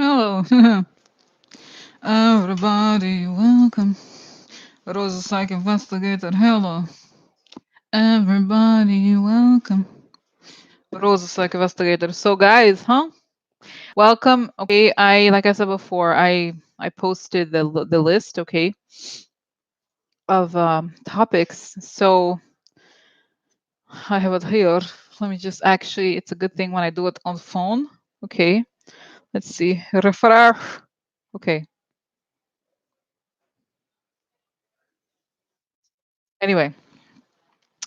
Hello, everybody. Welcome. Rosa Psych Investigator. Hello, everybody. Welcome. Rosa Psych Investigator. So, guys, welcome. Okay, like I said before, I posted the list. Okay, of topics. So I have it here. Let me just actually. It's a good thing when I do it on phone. Okay, let's see. Refresh. Okay. Anyway,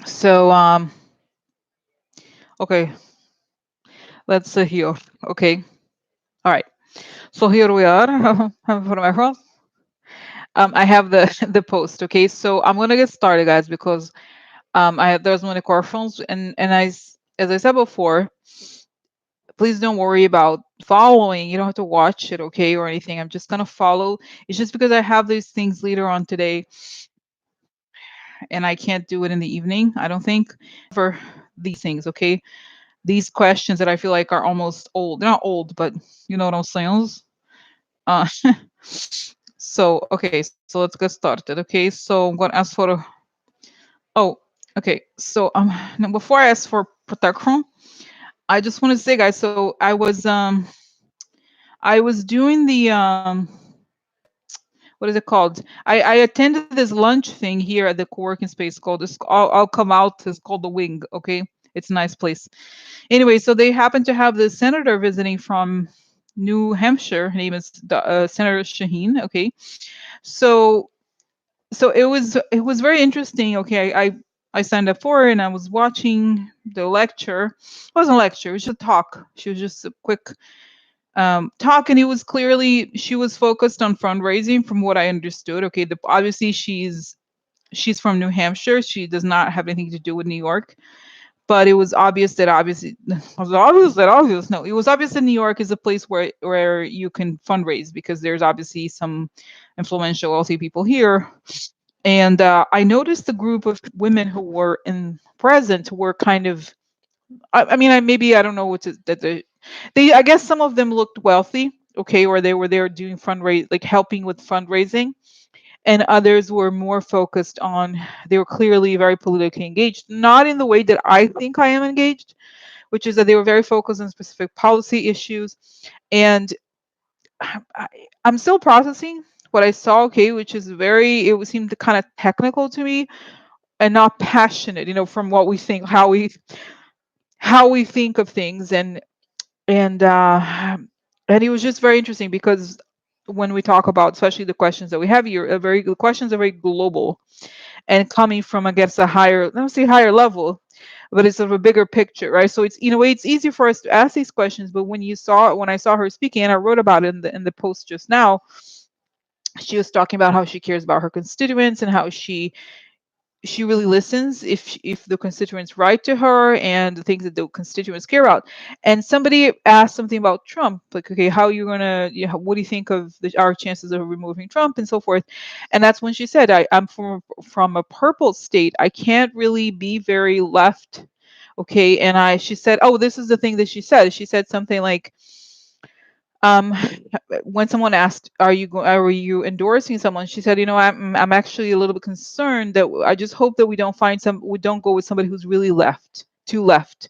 so okay, let's see here. Okay. All right. So here we are. For my phone. I have the the post. Okay. So I'm gonna get started, guys, because there's many questions, and as I said before, please don't worry about following. You don't have to watch it, okay, or anything. I'm just gonna follow. It's just because I have these things later on today, and I can't do it in the evening. I don't think for these things. Okay. These questions that I feel like are almost old. They're not old, but you know what I'm saying. Uh, so okay, so let's get started. Okay, so I'm gonna ask for oh, okay. So now before I ask for protection, I just want to say, guys. So I was doing the what is it called? I attended this lunch thing here at the co-working space called this. I'll come out. It's called the Wing. Okay, it's a nice place. Anyway, so they happen to have the senator visiting from New Hampshire. Her name is Senator Shaheen. Okay, so it was very interesting. Okay, I signed up for it and I was watching the lecture. It wasn't a lecture, it was just a talk. She was just a quick talk, and it was clearly she was focused on fundraising from what I understood. Okay, obviously she's from New Hampshire. She does not have anything to do with New York. But it was obvious that obviously was obvious that obvious no, it was obvious that New York is a place where you can fundraise because there's obviously some influential wealthy people here. And I noticed the group of women who were in present were kind of, I mean, maybe I don't know what to, that they, I guess some of them looked wealthy, okay, or they were there doing fundraise, like helping with fundraising, and others were more focused on, they were clearly very politically engaged, not in the way that I think I am engaged, which is that they were very focused on specific policy issues. And I, I'm still processing what I saw, okay, which is very, it seemed kind of technical to me and not passionate, from what we think, how we think of things. And it was just very interesting because when we talk about, especially the questions that we have here, the questions are very global and coming from, I guess, a higher, let me say higher level, but it's of a bigger picture, right? So it's, in a way, it's easy for us to ask these questions. But when I saw her speaking, and I wrote about it in the post just now, she was talking about how she cares about her constituents and how she really listens if the constituents write to her and the things that the constituents care about. And somebody asked something about Trump, like, okay, how are you gonna, what do you think of our chances of removing Trump and so forth? And that's when she said, I'm from a purple state. I can't really be very left. Okay, and she said, oh, this is the thing that she said. She said something like, um when someone asked, are you endorsing someone, she said, I'm actually a little bit concerned that I just hope that we don't go with somebody who's really too left,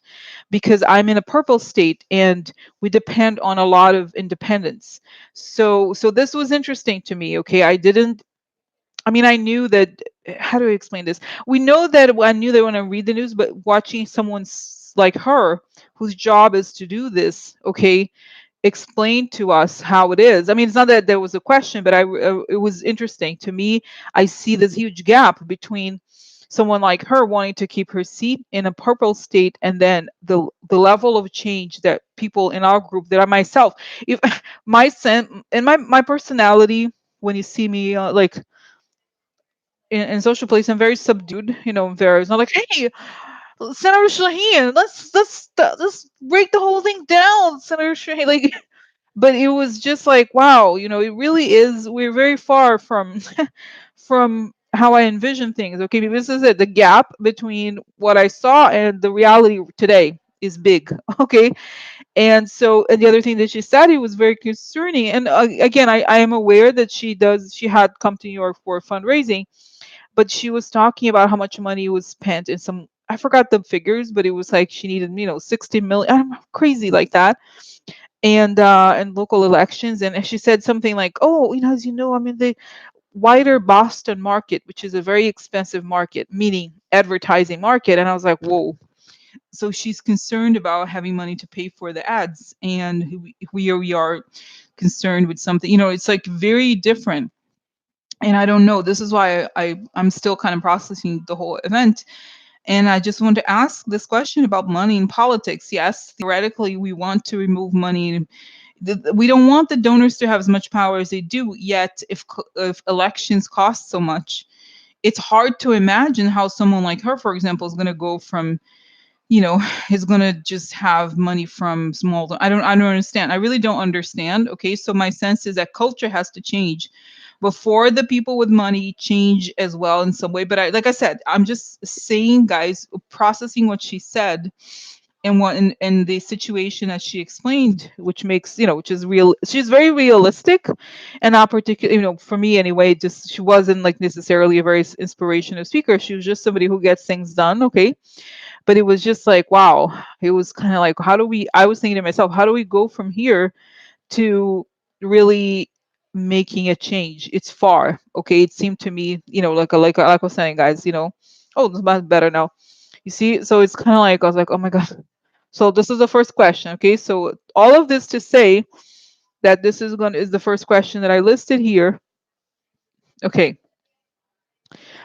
because I'm in a purple state and we depend on a lot of independence. So this was interesting to me. Okay, I mean, I knew that, how do I explain this? We know that, I knew that when I read the news, but watching someone like her, whose job is to do this, okay, explain to us how it is. I mean, it's not that there was a question, but it was interesting to me. I see this huge gap between someone like her wanting to keep her seat in a purple state, and then the level of change that people in our group, that I myself, if my sen and my personality, when you see me like in social place, I'm very subdued. Very, it's not like, hey, Senator Shaheen, let's break the whole thing down, Senator Shaheen, like. But it was just like, wow, it really is, we're very far from from how I envision things. Okay, because this is it, the gap between what I saw and the reality today is big. Okay, And so, and the other thing that she said, it was very concerning. And again, I am aware that she had come to New York for fundraising, but she was talking about how much money was spent in some, I forgot the figures, but it was like she needed, 60 million, I'm crazy like that. And local elections. And she said something like, oh, as you know, I'm in the wider Boston market, which is a very expensive market, meaning advertising market. And I was like, whoa. So she's concerned about having money to pay for the ads. And we are concerned with something, it's like very different. And I don't know. This is why I'm still kind of processing the whole event. And I just want to ask this question about money in politics. Yes, theoretically, we want to remove money. We don't want the donors to have as much power as they do. Yet, if elections cost so much, it's hard to imagine how someone like her, for example, is going to go from, is going to just have money from small. I don't understand. I really don't understand. Okay, so my sense is that culture has to change before the people with money change as well in some way. But like I said, I'm just saying, guys, processing what she said and what in the situation that she explained, which makes, which is real. She's very realistic, and not particular, for me anyway. Just she wasn't like necessarily a very inspirational speaker. She was just somebody who gets things done. Okay, but it was just like, wow. It was kind of like, how do we? I was thinking to myself, how do we go from here to really making a change? It's far. Okay, it seemed to me, like I was saying, guys, oh, this much better now. You see, so it's kind of like I was like, oh my god. So this is the first question. Okay, so all of this to say that this is the first question that I listed here. Okay,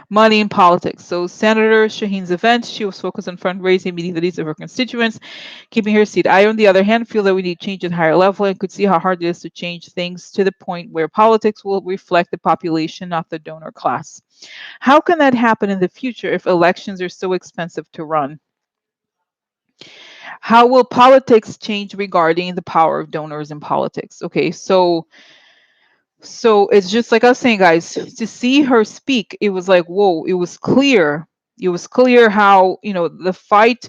money in politics. So Senator Shaheen's event, she was focused on fundraising, meeting the needs of her constituents, keeping her seat. I, on the other hand, feel that we need change at higher level and could see how hard it is to change things to the point where politics will reflect the population, not the donor class. How can that happen in the future if elections are so expensive to run? How will politics change regarding the power of donors in politics? Okay, so it's just like I was saying, guys, to see her speak, it was like, whoa, it was clear. It was clear how, the fight,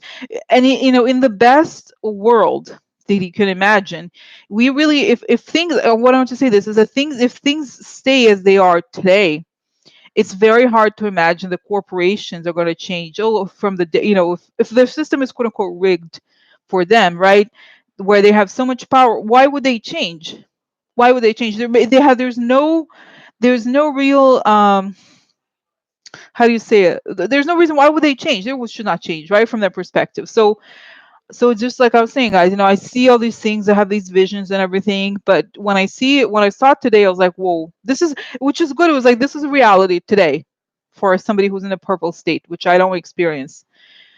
and, in the best world that you can imagine, we really, if things, what I want to say this is that if things stay as they are today, it's very hard to imagine the corporations are going to change. Oh, from if the system is quote unquote rigged for them, right? Where they have so much power, why would they change? Why would they change? There's no real, how do you say it? There's no reason why would they change. Should not change, right? From that perspective. So just like I was saying, guys, I see all these things, I have these visions and everything, but when I see it, when I saw it today, I was like, whoa, which is good. It was like, this is reality today for somebody who's in a purple state, which I don't experience.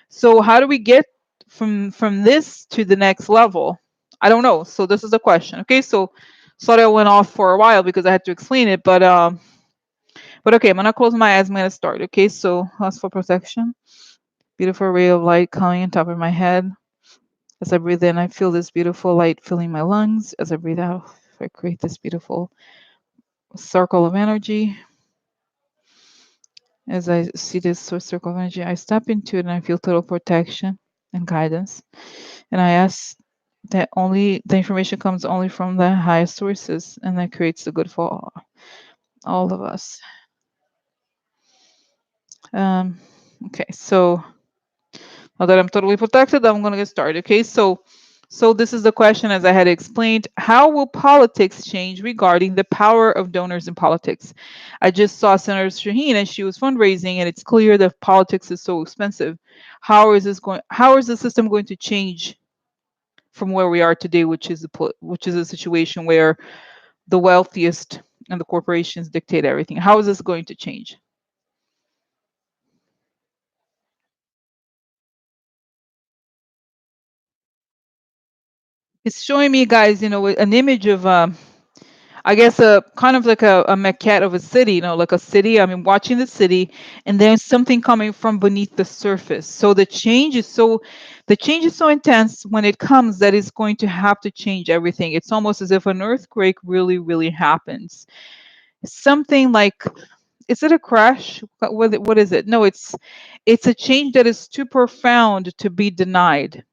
So how do we get from this to the next level? I don't know. So this is the question. Okay, so sorry I went off for a while because I had to explain it, but okay, I'm gonna close my eyes. I'm gonna start. Okay, so ask for protection. Beautiful ray of light coming on top of my head. As I breathe in, I feel this beautiful light filling my lungs. As I breathe out, I create this beautiful circle of energy. As I see this circle of energy, I step into it and I feel total protection and guidance. And I ask that only the information comes only from the highest sources, and that creates the good for all of us. Um, okay, so now that I'm totally protected, I'm going to get started. Okay, so this is the question, as I had explained. How will politics change regarding the power of donors in politics? I just saw Senator Shaheen, and she was fundraising, and it's clear that politics is so expensive. How is the system going to change from where we are today, which is a situation where the wealthiest and the corporations dictate everything? How is this going to change? It's showing me, guys, an image of, I guess, a kind of like a maquette of a city, like a city. I mean, watching the city, and then something coming from beneath the surface. So the change is so intense when it comes that it's going to have to change everything. It's almost as if an earthquake really, really happens. Something like, is it a crash? What is it? No, it's a change that is too profound to be denied.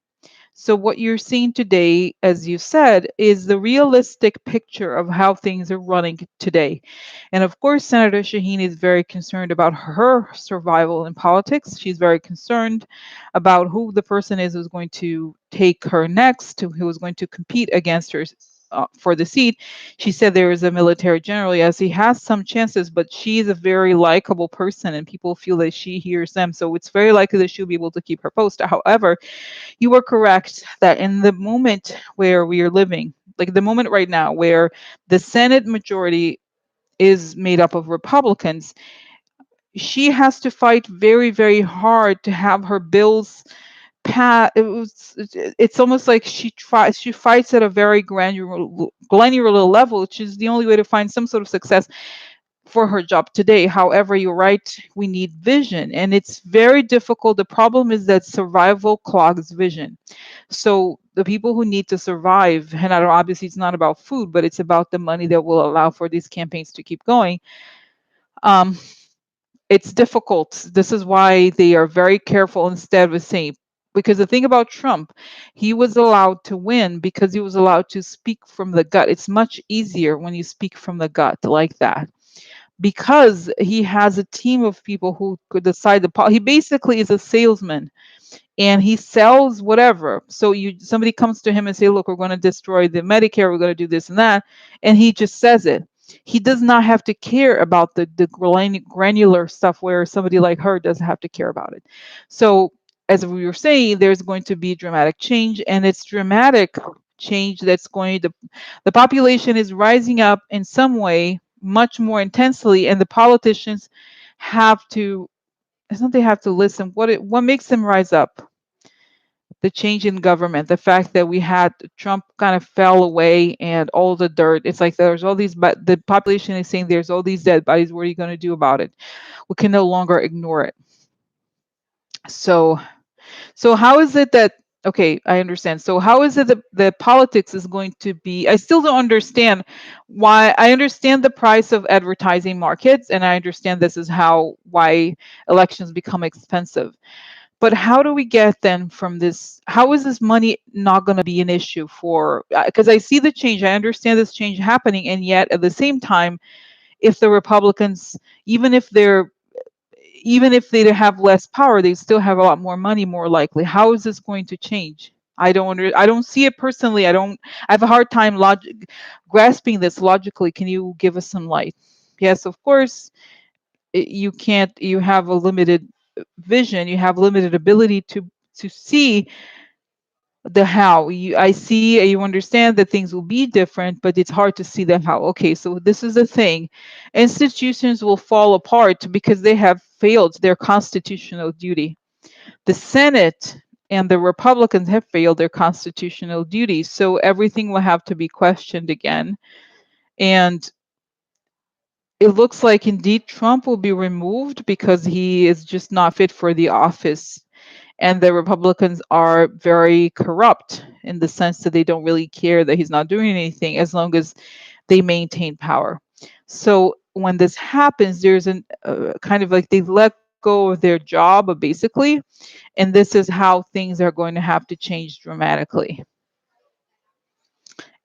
So what you're seeing today, as you said, is the realistic picture of how things are running today. And of course, Senator Shaheen is very concerned about her survival in politics. She's very concerned about who the person is who's going to take her next, who is going to compete against her for the seat. She said there is a military general. Yes, he has some chances, but she is a very likable person and people feel that she hears them. So it's very likely that she'll be able to keep her post. However, you are correct that in the moment where we are living, like the moment right now where the Senate majority is made up of Republicans, she has to fight very, very hard to have her bills pass. It's almost like she fights at a very granular level, which is the only way to find some sort of success for her job today. However, you're right, we need vision, and it's very difficult. The problem is that survival clogs vision. So the people who need to survive, and obviously it's not about food, but it's about the money that will allow for these campaigns to keep going. Um, it's difficult. This is why they are very careful instead of saying, because the thing about Trump, he was allowed to win because he was allowed to speak from the gut. It's much easier when you speak from the gut like that because he has a team of people who could decide he basically is a salesman and he sells whatever. So somebody comes to him and say, "Look, we're going to destroy the Medicare. We're going to do this and that," and he just says it. He does not have to care about the granular stuff where somebody like her doesn't have to care about it. So, as we were saying, there's going to be dramatic change, and it's dramatic change that's going to the population is rising up in some way much more intensely, and the politicians have to. It's not they have to listen. What makes them rise up? The change in government, the fact that we had Trump kind of fell away and all the dirt. It's like there's all these, but the population is saying there's all these dead bodies. What are you going to do about it? We can no longer ignore it. So, so how is it that, okay, I understand. So how is it that the politics is going to be, I still don't understand why. I understand the price of advertising markets, and I understand this is why elections become expensive. But how do we get then from this? How is this money not going to be an issue for? Because I see the change, I understand this change happening, and yet at the same time, if the Republicans, even if they're, even if they have less power, they still have a lot more money, more likely. How is this going to change? I don't see it personally. I have a hard time grasping this logically. Can you give us some light? Yes, of course, you can't, you have a limited vision, you have limited ability to see the how. I see, you understand that things will be different, but it's hard to see the how. Okay, so this is the thing. Institutions will fall apart because they have failed their constitutional duty. The Senate and the Republicans have failed their constitutional duty, so everything will have to be questioned again. And it looks like indeed Trump will be removed because he is just not fit for the office. And the Republicans are very corrupt in the sense that they don't really care that he's not doing anything as long as they maintain power. So when this happens, there's an kind of like they've let go of their job basically, and this is how things are going to have to change dramatically.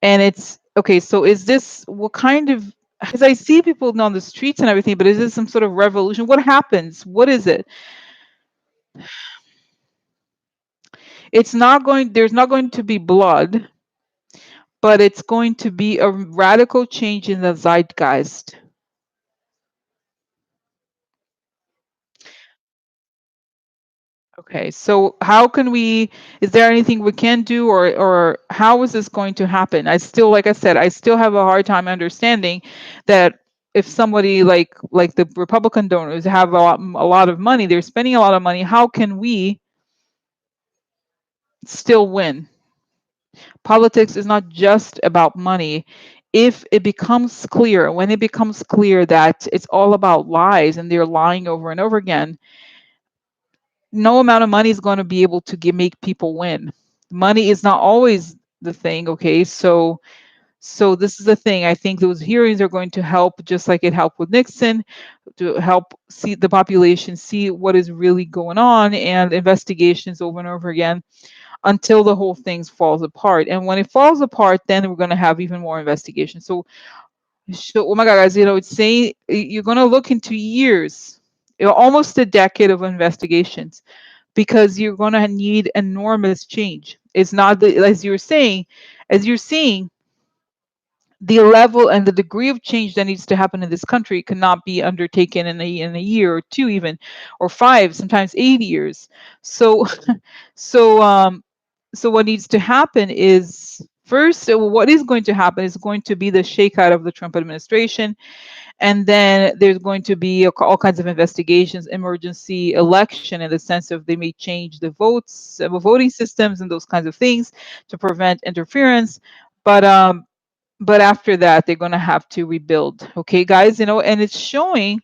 And it's okay. So is this what kind of? Because I see people on the streets and everything, but is this some sort of revolution? What happens? What is it? It's not going. There's not going to be blood, but it's going to be a radical change in the zeitgeist. Okay, so how can we, is there anything we can do, or how is this going to happen? I still, like I said, I still have a hard time understanding that if somebody like the Republican donors have a lot of money, they're spending a lot of money, how can we still win? Politics is not just about money. If it becomes clear, when it becomes clear that it's all about lies and they're lying over and over again, no amount of money is going to be able to make people win. Money is not always the thing, okay? So this is the thing. I think those hearings are going to help, just like it helped with Nixon, to help see the population see what is really going on, and investigations over and over again until the whole thing falls apart. And when it falls apart, then we're going to have even more investigation. So, oh my God, guys, it's saying you're going to look into years, almost a decade of investigations, because you're going to need enormous change. It's not as you're saying, as you're seeing, the level and the degree of change that needs to happen in this country cannot be undertaken in a year or two, even, or five, sometimes 8 years. So, so so what needs to happen is, first, what is going to happen is going to be the shakeout of the Trump administration, and then there's going to be all kinds of investigations, emergency election, in the sense of they may change the voting systems and those kinds of things to prevent interference. But after that, they're going to have to rebuild. Okay, guys, and it's showing,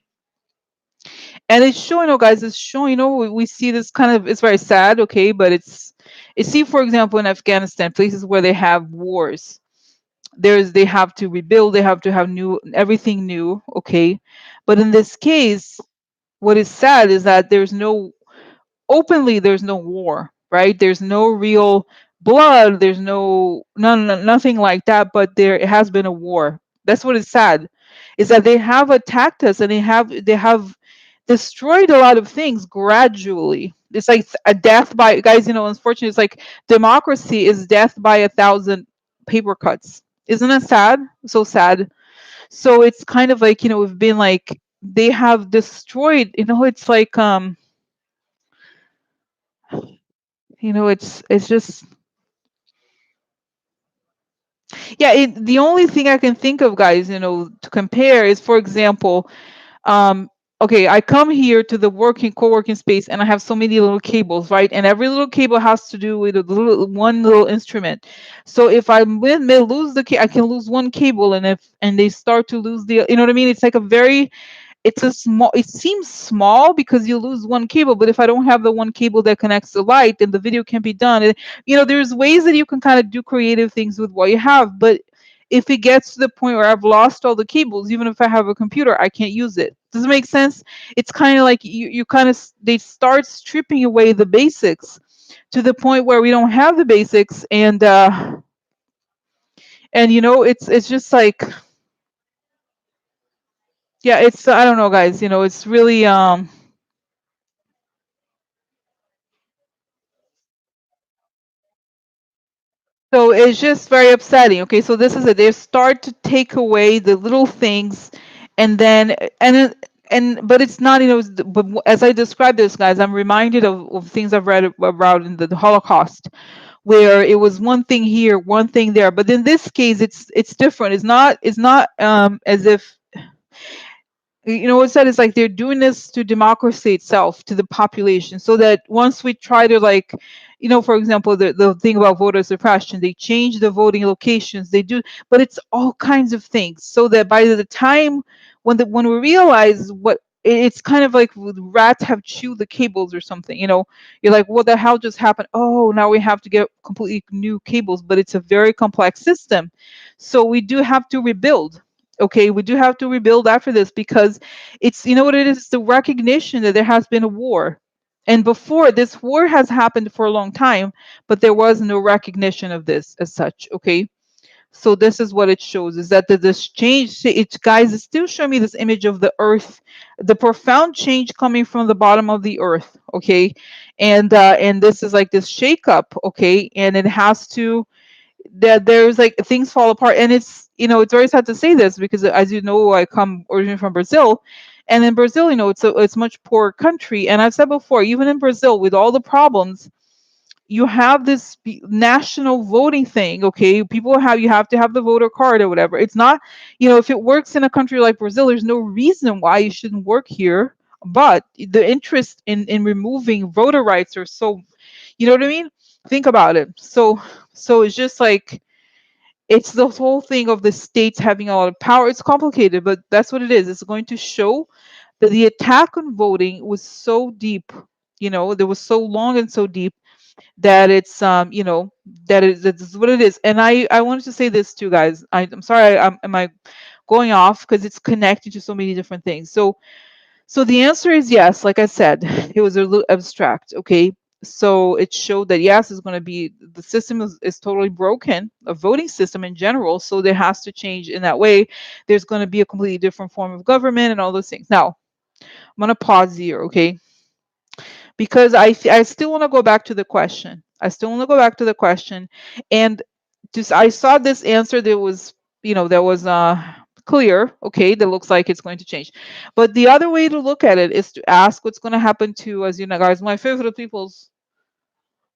oh guys, it's showing, we see this kind of, it's very sad. Okay, but it's see, for example, in Afghanistan, places where they have wars, they have to rebuild, they have to have everything new. Okay, but in this case, what is sad is that there's no war, right? There's no real blood, there's nothing like that, but there has been a war. That's what is sad, is that they have attacked us, and they have destroyed a lot of things gradually. It's like a death by, guys, unfortunately, it's like democracy is death by 1,000 paper cuts. Isn't that sad? So sad. So it's kind of like, we've been like, they have destroyed, it's like, it's just, yeah, the only thing I can think of, guys, to compare is, for example, um okay, I come here to the co-working space, and I have so many little cables, right? And every little cable has to do with one little instrument. So if I may lose I can lose one cable, and they start to lose you know what I mean? It's like a very, it seems small because you lose one cable, but if I don't have the one cable that connects the light, then the video can be done. There's ways that you can kind of do creative things with what you have, but if it gets to the point where I've lost all the cables, even if I have a computer, I can't use it. Does it make sense? It's kind of like you kind of, they start stripping away the basics to the point where we don't have the basics, and it's just like, yeah, it's, I don't know, guys, it's really, so it's just very upsetting. Okay, so this is it. They start to take away the little things, and then but it's not, but as I describe this, guys, I'm reminded of things I've read about in the Holocaust, where it was one thing here, one thing there, but in this case, it's different. It's not as if, what's said is like they're doing this to democracy itself, to the population, so that once we try to, like, for example, the thing about voter suppression, they change the voting locations, they do, but it's all kinds of things, so that by the time when we realize what, it's kind of like rats have chewed the cables or something. You're like, what the hell just happened? Oh, now we have to get completely new cables, but it's a very complex system, so we do have to rebuild. Okay, we do have to rebuild after this, because it's, what it is, it's the recognition that there has been a war, and before this war has happened for a long time, but there was no recognition of this as such. Okay, so this is what it shows, is that this change, it, guys, it's still showing me this image of the earth, the profound change coming from the bottom of the earth. Okay, and this is like this shakeup. Okay, and it has to, that there's like things fall apart, and it's very sad to say this, because, as you know, I come originally from Brazil, and in Brazil, it's much poorer country, and I've said before, even in Brazil, with all the problems, you have this national voting thing. Okay, you have to have the voter card or whatever. It's not, if it works in a country like Brazil, there's no reason why it shouldn't work here, but the interest in removing voter rights are so, you know what I mean? Think about it. So it's just like, it's the whole thing of the states having a lot of power. It's complicated, but that's what it is. It's going to show that the attack on voting was so deep, there was so long and so deep, that it's, that's what it is. And I wanted to say this too, guys. I'm sorry, am I going off, because it's connected to so many different things. So the answer is yes. Like I said, it was a little abstract. Okay, So it showed that yes, it's going to be the system is totally broken, a voting system in general. So there has to change in that way. There's going to be a completely different form of government and all those things. Now, I'm going to pause here, okay? Because I still want to go back to the question. I still want to go back to the question, and just I saw this answer that was, that was clear. Okay, that looks like it's going to change. But the other way to look at it is to ask what's going to happen to, as you know, guys, my favorite people's,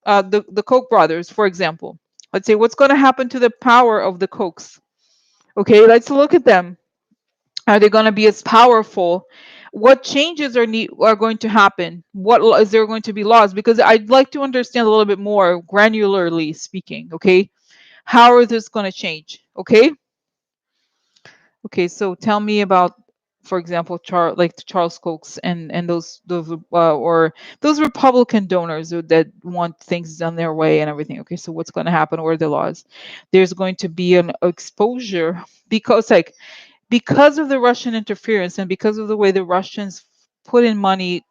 the Koch brothers, for example. Let's say what's going to happen to the power of the Kochs. Okay, let's look at them. Are they going to be as powerful? What changes are going to happen? Is there going to be laws? Because I'd like to understand a little bit more granularly speaking. Okay, how is this going to change? Okay. Okay, so tell me about, for example, Charles Kochs and or those Republican donors that want things done their way and everything. Okay, so what's going to happen? What are the laws? There's going to be an exposure because of the Russian interference and because of the way the Russians put money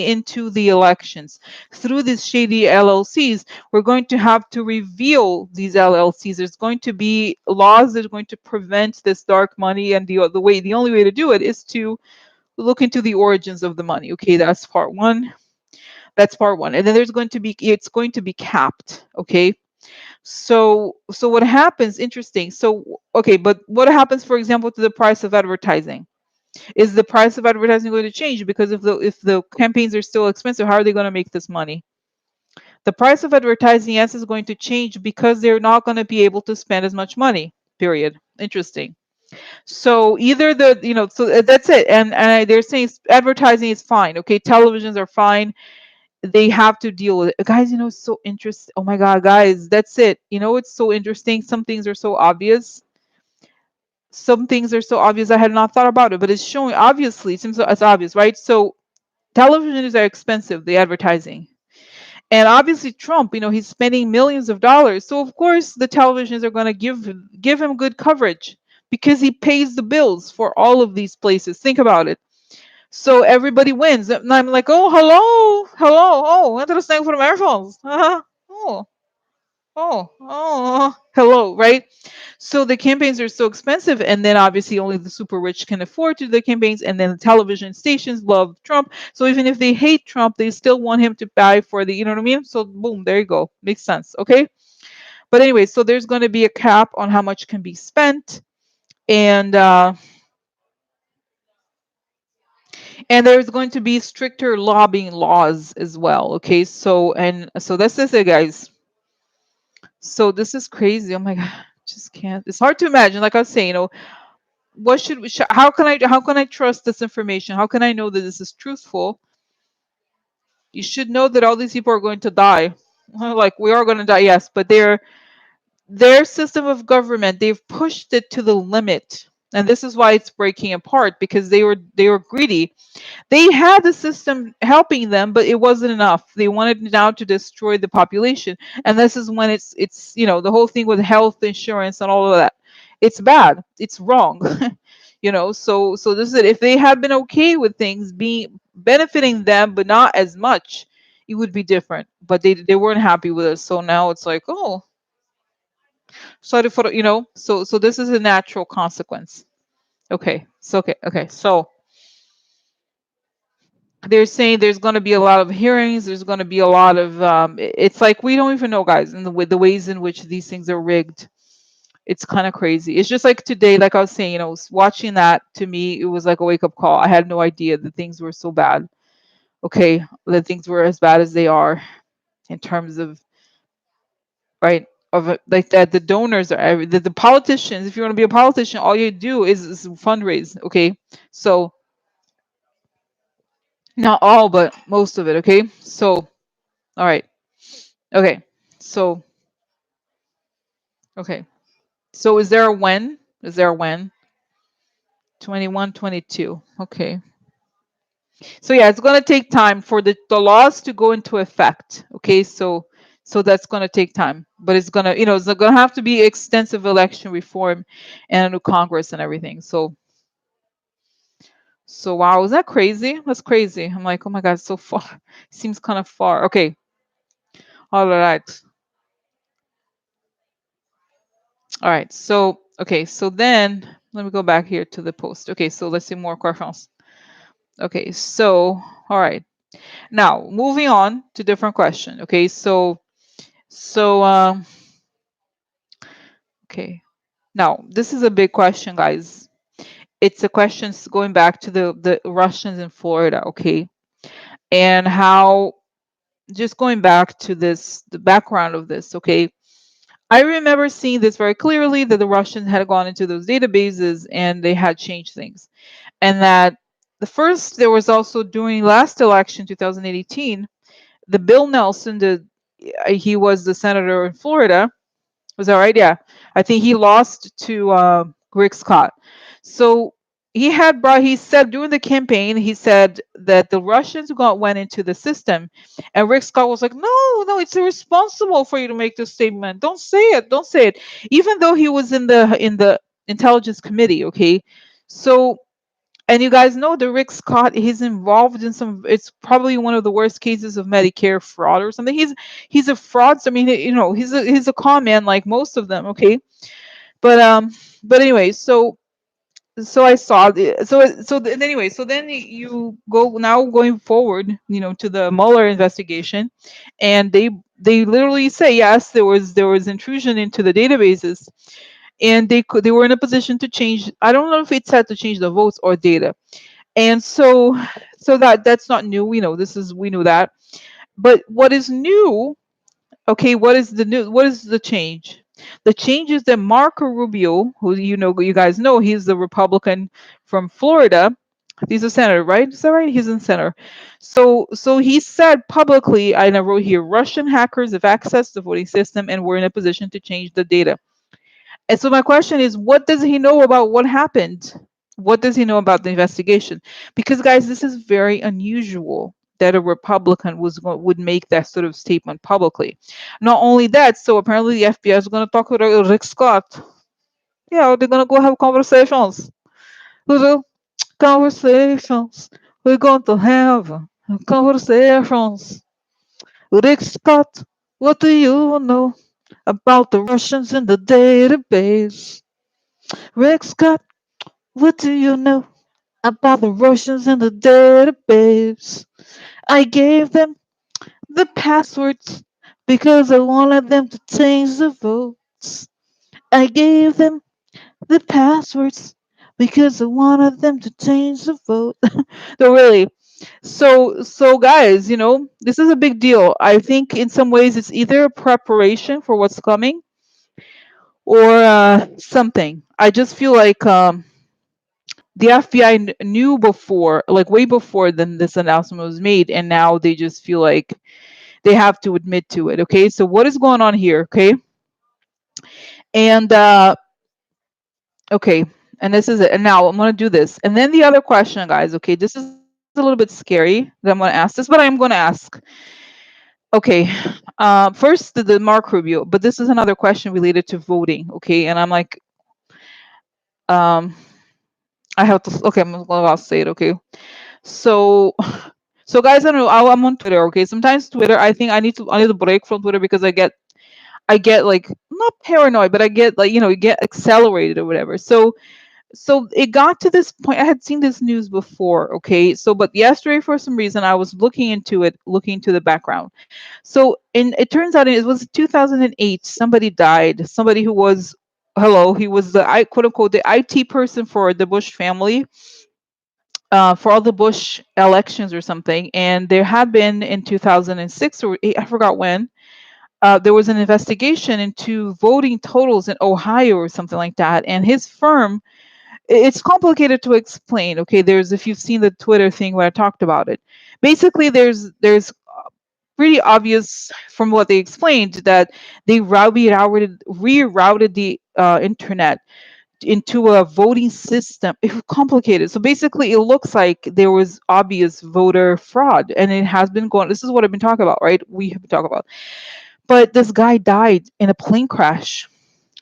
into the elections through these shady LLCs. We're going to have to reveal these LLCs. There's going to be laws that are going to prevent this dark money, and the only way to do it is to look into the origins of the money. Okay, that's part one. That's part one. And then it's going to be capped. Okay, so what happens, interesting. So okay, but what happens, for example, to the price of advertising? Is the price of advertising going to change? Because if the campaigns are still expensive, how are they going to make this money? The price of advertising, yes, is going to change because they're not going to be able to spend as much money, period. Interesting. So either that's it. And they're saying advertising is fine. Okay, televisions are fine. They have to deal with it, guys. It's so interesting. Oh my god, guys, that's it. It's so interesting. Some things are so obvious. Some things are so obvious I had not thought about it, but it's showing. Obviously, it seems it's obvious, right? So televisions are expensive, the advertising. And obviously Trump, he's spending millions of dollars. So of course the televisions are going to give him good coverage because he pays the bills for all of these places. Think about it. So everybody wins. And I'm like, oh, hello, hello, oh, interesting for Americans. Oh, hello, right? So the campaigns are so expensive, and then obviously only the super rich can afford to do the campaigns, and then the television stations love Trump. So even if they hate Trump, they still want him to buy for the, you know what I mean? So boom, there you go. Makes sense, okay? But anyway, so there's going to be a cap on how much can be spent, and there's going to be stricter lobbying laws as well. Okay, so that's it, guys. So this is crazy. Oh my god, just can't. It's hard to imagine. Like I was saying, what how can I trust this information? How can I know that this is truthful? You should know that all these people are going to die. Like we are going to die, yes, but their system of government, they've pushed it to the limit. And this is why it's breaking apart, because they were greedy. They had the system helping them, but it wasn't enough. They wanted now to destroy the population, and this is when it's the whole thing with health insurance and all of that. It's bad. It's wrong. So this is it. If they had been okay with things being benefiting them, but not as much, it would be different. But they weren't happy with it. So now it's like, oh, sorry for So this is a natural consequence. Okay. So they're saying there's going to be a lot of hearings. There's going to be a lot of it's like we don't even know, guys, in the ways in which these things are rigged. It's kind of crazy. It's just like today, like I was saying, watching that, to me it was like a wake-up call. I had no idea that things were so bad. Okay, that things were as bad as they are, in terms of, right, like that the donors are the politicians. If you want to be a politician, all you do is fundraise. Okay, so not all, but most of it. Okay, so all right. Okay. So, okay. So is there a when? Is there a when? 21, 22. Okay. So yeah, it's going to take time for the laws to go into effect. Okay. So that's going to take time, but it's going to, it's going to have to be extensive election reform and a new Congress and everything. So wow, is that crazy? That's crazy. I'm like, oh my god, it's so far. Seems kind of far. Okay, all right, all right. So okay, so then let me go back here to the post. Okay, so let's see more questions. Okay, so all right. Now moving on to different question. Okay, so okay. Now this is a big question, guys. It's a question going back to the Russians in Florida. Okay, and how just going back to this the background of this. Okay, I remember seeing this very clearly that the Russians had gone into those databases and they had changed things. And that the first, there was also during last election, 2018, the Bill Nelson, he was the senator in Florida. Was that right? Yeah. I think he lost to Rick Scott. So he said during the campaign, he said that the Russians went into the system, and Rick Scott was like, no, no, it's irresponsible for you to make this statement. Don't say it. Don't say it. Even though he was in the intelligence committee, okay? So, and you guys know that Rick Scott, he's involved in some, it's probably one of the worst cases of Medicare fraud or something. He's a fraud. I mean, he's a con man like most of them, okay? But anyway, so I saw the anyway, so then you go now going forward, to the Mueller investigation, and they literally say yes, there was intrusion into the databases, and they were in a position to change. I don't know if it said to change the votes or data, and so that's not new. We knew that, but what is new? Okay, what is the new? What is the change? The change is that Marco Rubio, who you guys know, he's the Republican from Florida. He's a senator, right? Is that right? He's in center. So he said publicly, and I wrote here, Russian hackers have accessed the voting system and were in a position to change the data. And so my question is, what does he know about what happened? What does he know about the investigation? Because guys, this is very unusual that a Republican would make that sort of statement publicly. Not only that, so apparently the FBI is going to talk to Rick Scott. Yeah, they're going to go have conversations. Little conversations. We're going to have conversations. Rick Scott, what do you know about the Russians in the database? Rick Scott, what do you know about the Russians in the database? I gave them the passwords because I wanted them to change the votes. I gave them the passwords because I wanted them to change the vote. No, really. So guys, this is a big deal. I think in some ways it's either a preparation for what's coming or something. I just feel like the FBI knew before, like way before then this announcement was made, and now they just feel like they have to admit to it. Okay, so what is going on here? Okay, and okay, and this is it. And now I'm gonna do this, and then the other question, guys. Okay, this is a little bit scary that I'm gonna ask this, but I'm gonna ask. Okay, first the Mark Rubio, but this is another question related to voting. Okay, and I'm like, um, I have to. Okay, I'll say it. Okay, so so guys, I don't know. I'm on Twitter. Okay, sometimes Twitter. I need to break from Twitter because I get like not paranoid, but I get like you get accelerated or whatever. So it got to this point. I had seen this news before. Okay, so but yesterday for some reason I was looking into it, looking into the background. So and it turns out it was 2008. Somebody died. Somebody who was hello. He was the I quote unquote the IT person for the Bush family, for all the Bush elections or something. And there had been in 2006 or I forgot when, there was an investigation into voting totals in Ohio or something like that. And his firm, it's complicated to explain. Okay, there's if you've seen the Twitter thing where I talked about it. Basically, there's pretty obvious from what they explained that they rerouted the internet into a voting system. It was complicated. So basically, it looks like there was obvious voter fraud, and it has been going. This is what I've been talking about, right? We have been talking about. But this guy died in a plane crash.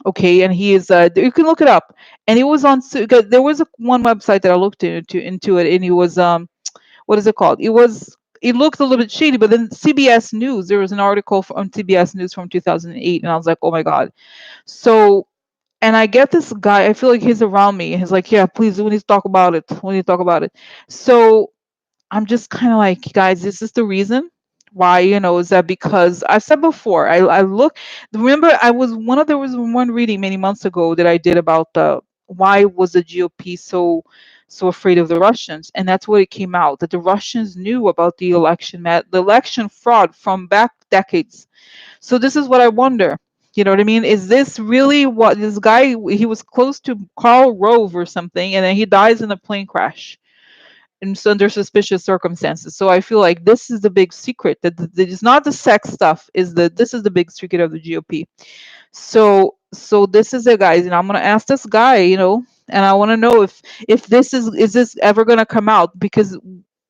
Okay, and he is you can look it up. And it was on 'cause there was one website that I looked into it, and it was what is it called? It looked a little bit shady, but then CBS News, there was an article on CBS News from 2008, and I was like, oh my god. So, and I get this guy, I feel like he's around me, and he's like, yeah, please, we need to talk about it. We need to talk about it. So I'm just kind of like, guys, this is the reason why, is that because I've said before, I look, remember, there was one reading many months ago that I did about the why was the GOP so afraid of the Russians, and that's what it came out that the Russians knew about the election fraud from back decades. So this is what I wonder. You know what I mean? Is this really what this guy? He was close to Karl Rove or something, and then he dies in a plane crash and so under suspicious circumstances. So I feel like this is the big secret that it's not the sex stuff. Is that this is the big secret of the GOP. So this is it, guys, and I'm gonna ask this guy, and I want to know if is this ever gonna come out because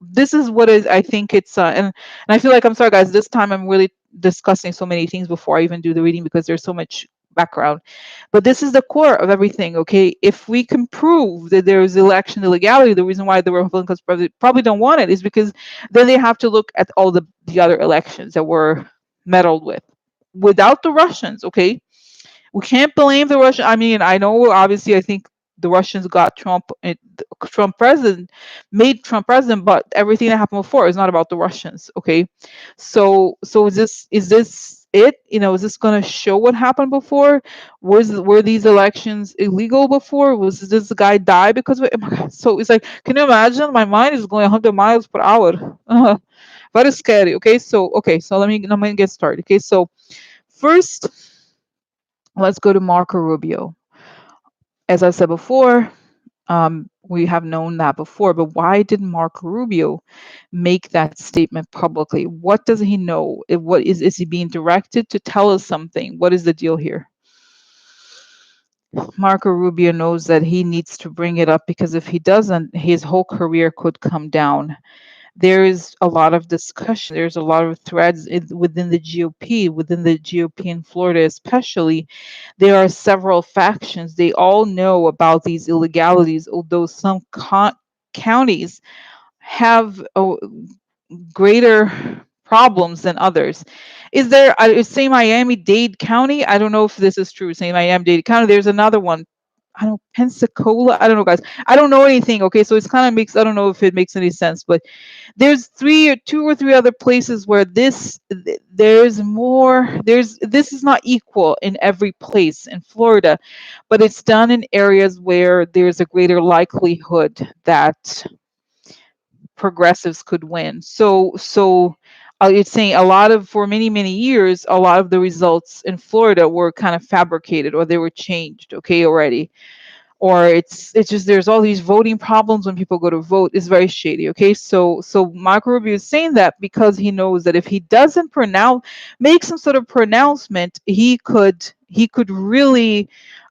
this is what is I think it's and I feel like I'm sorry, guys. This time I'm really discussing so many things before I even do the reading because there's so much background. But this is the core of everything, okay? If we can prove that there is election illegality, the reason why the Republicans probably don't want it is because then they have to look at all the other elections that were meddled with without the Russians, okay? We can't blame the Russian. I mean, I know obviously I think the Russians got Trump president, made Trump president, but everything that happened before is not about the Russians. Okay, so is this it? Is this going to show what happened before? Were these elections illegal before? Was this guy die because of it? Oh my God. So it's like, can you imagine? My mind is going 100 miles per hour. Very scary. Okay, so let me get started. Okay, so first let's go to Marco Rubio. As I said before, we have known that before, but why did Marco Rubio make that statement publicly? What does he know? What is he being directed to tell us something? What is the deal here? Marco Rubio knows that he needs to bring it up because if he doesn't, his whole career could come down. There is a lot of discussion. There's a lot of threads within within the GOP in Florida especially. There are several factions. They all know about these illegalities, although some counties have greater problems than others. Is there, say Miami-Dade County? I don't know if this is true. Say Miami-Dade County. There's another one. I don't Pensacola. I don't know, guys. I don't know anything. Okay, so it's kind of makes. I don't know if it makes any sense, but there's two or three other places where there's more this is not equal in every place in Florida, but it's done in areas where there's a greater likelihood that progressives could win. So it's saying a lot of for many years a lot of the results in Florida were kind of fabricated or they were changed, okay, already, or it's just there's all these voting problems when people go to vote. It's very shady. Okay, so Marco Rubio is saying that because he knows that if he doesn't make some sort of pronouncement, he could really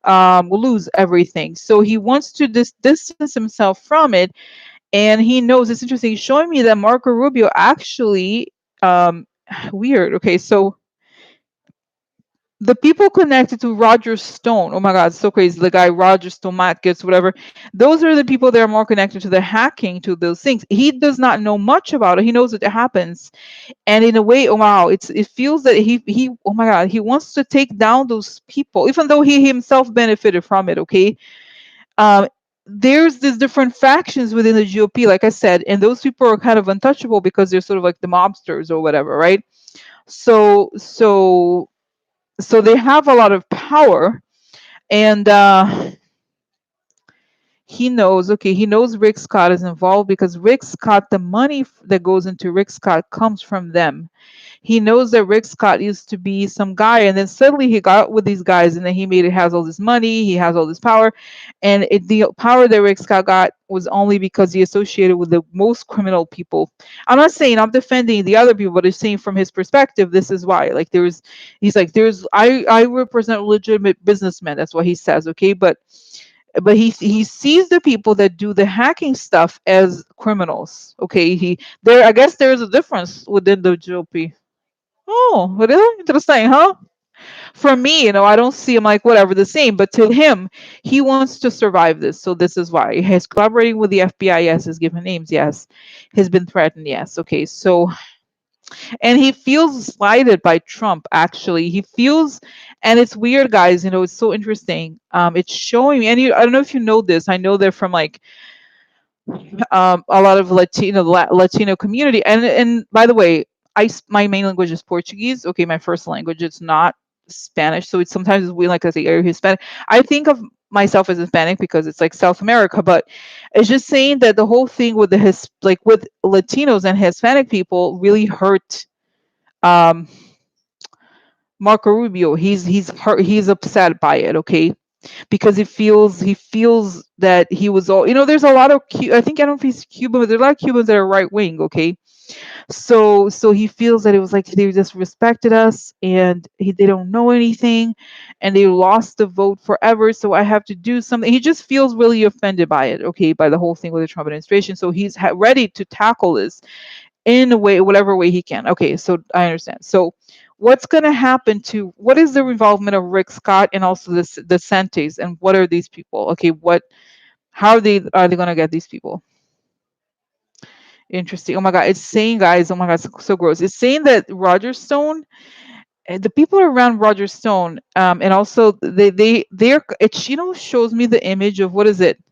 lose everything. So he wants to distance himself from it, and he knows it's interesting. He's showing me that Marco Rubio actually um weird. Okay, so the people connected to Roger Stone, oh my God, it's so crazy. The guy Roger Stone, Matt Gets, whatever. Those are the people that are more connected to the hacking, to those things. He does not know much about it. He knows it happens, and in a way, oh wow, it feels that he oh my God, he wants to take down those people, even though he himself benefited from it. Okay, um, there's these different factions within the GOP, like I said, and those people are kind of untouchable because they're sort of like the mobsters or whatever, right? So they have a lot of power, and he knows Rick Scott is involved because Rick Scott, the money that goes into Rick Scott comes from them. He knows that Rick Scott used to be some guy, and then suddenly he got with these guys, and then he made it has all this money, he has all this power, and the power that Rick Scott got was only because he associated with the most criminal people. I'm not saying I'm defending the other people, but I'm saying from his perspective, this is why. Like he's like I represent legitimate businessmen. That's what he says. Okay, but he sees the people that do the hacking stuff as criminals. Okay, I guess there is a difference within the GOP. Oh, really interesting, huh? For me, I don't see him like whatever the same, but to him, he wants to survive this. So this is why he's collaborating with the FBI. Yes, he's given names. Yes, he's been threatened. Yes, okay. So and he feels slighted by Trump. Actually, he feels, and it's weird, guys. It's so interesting. It's showing me, and I don't know if you know this. I know they're from like a lot of Latino community. And by the way, my main language is Portuguese. Okay, my first language. It's not Spanish, so it's sometimes we like to say are you Hispanic. I think of myself as Hispanic because it's like South America, but it's just saying that the whole thing with with Latinos and Hispanic people really hurt um Marco Rubio. He's hurt, he's upset by it, okay? Because he feels that he was all, there's a lot of I think, I don't know if he's Cuban, but there's a lot of Cubans that are right wing, okay? So he feels that it was like they just respected us, and they don't know anything, and they lost the vote forever, so I have to do something. He just feels really offended by it, okay, by the whole thing with the Trump administration. So he's ready to tackle this in a way, whatever way he can. Okay, so I understand. So what's going to happen to, what is the involvement of Rick Scott and also the Santes, and what are these people? Okay, how are they going to get these people? Interesting. Oh my God, it's saying, guys, oh my God, so gross. It's saying that Roger Stone, the people around Roger Stone, and also they're, it, shows me the image of, what is it?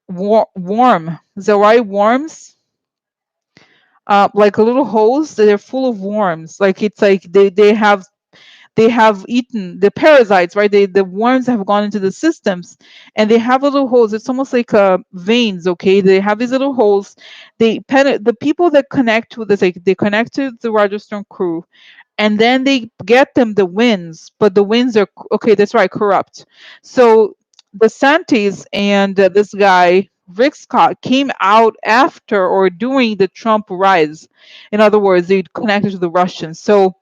Worm. Is that right? Worms? Like a little holes that are full of worms. Like it's like they have eaten the parasites, right? The worms have gone into the systems, and they have little holes. It's almost like veins. Okay, they have these little holes. The people that connect with this, like they connect to the Roger Stone crew, and then they get them the winds, but the winds are, okay, that's right, corrupt. So the Santis and this guy Rick Scott came out after or during the Trump rise. In other words, they connected to the Russians. So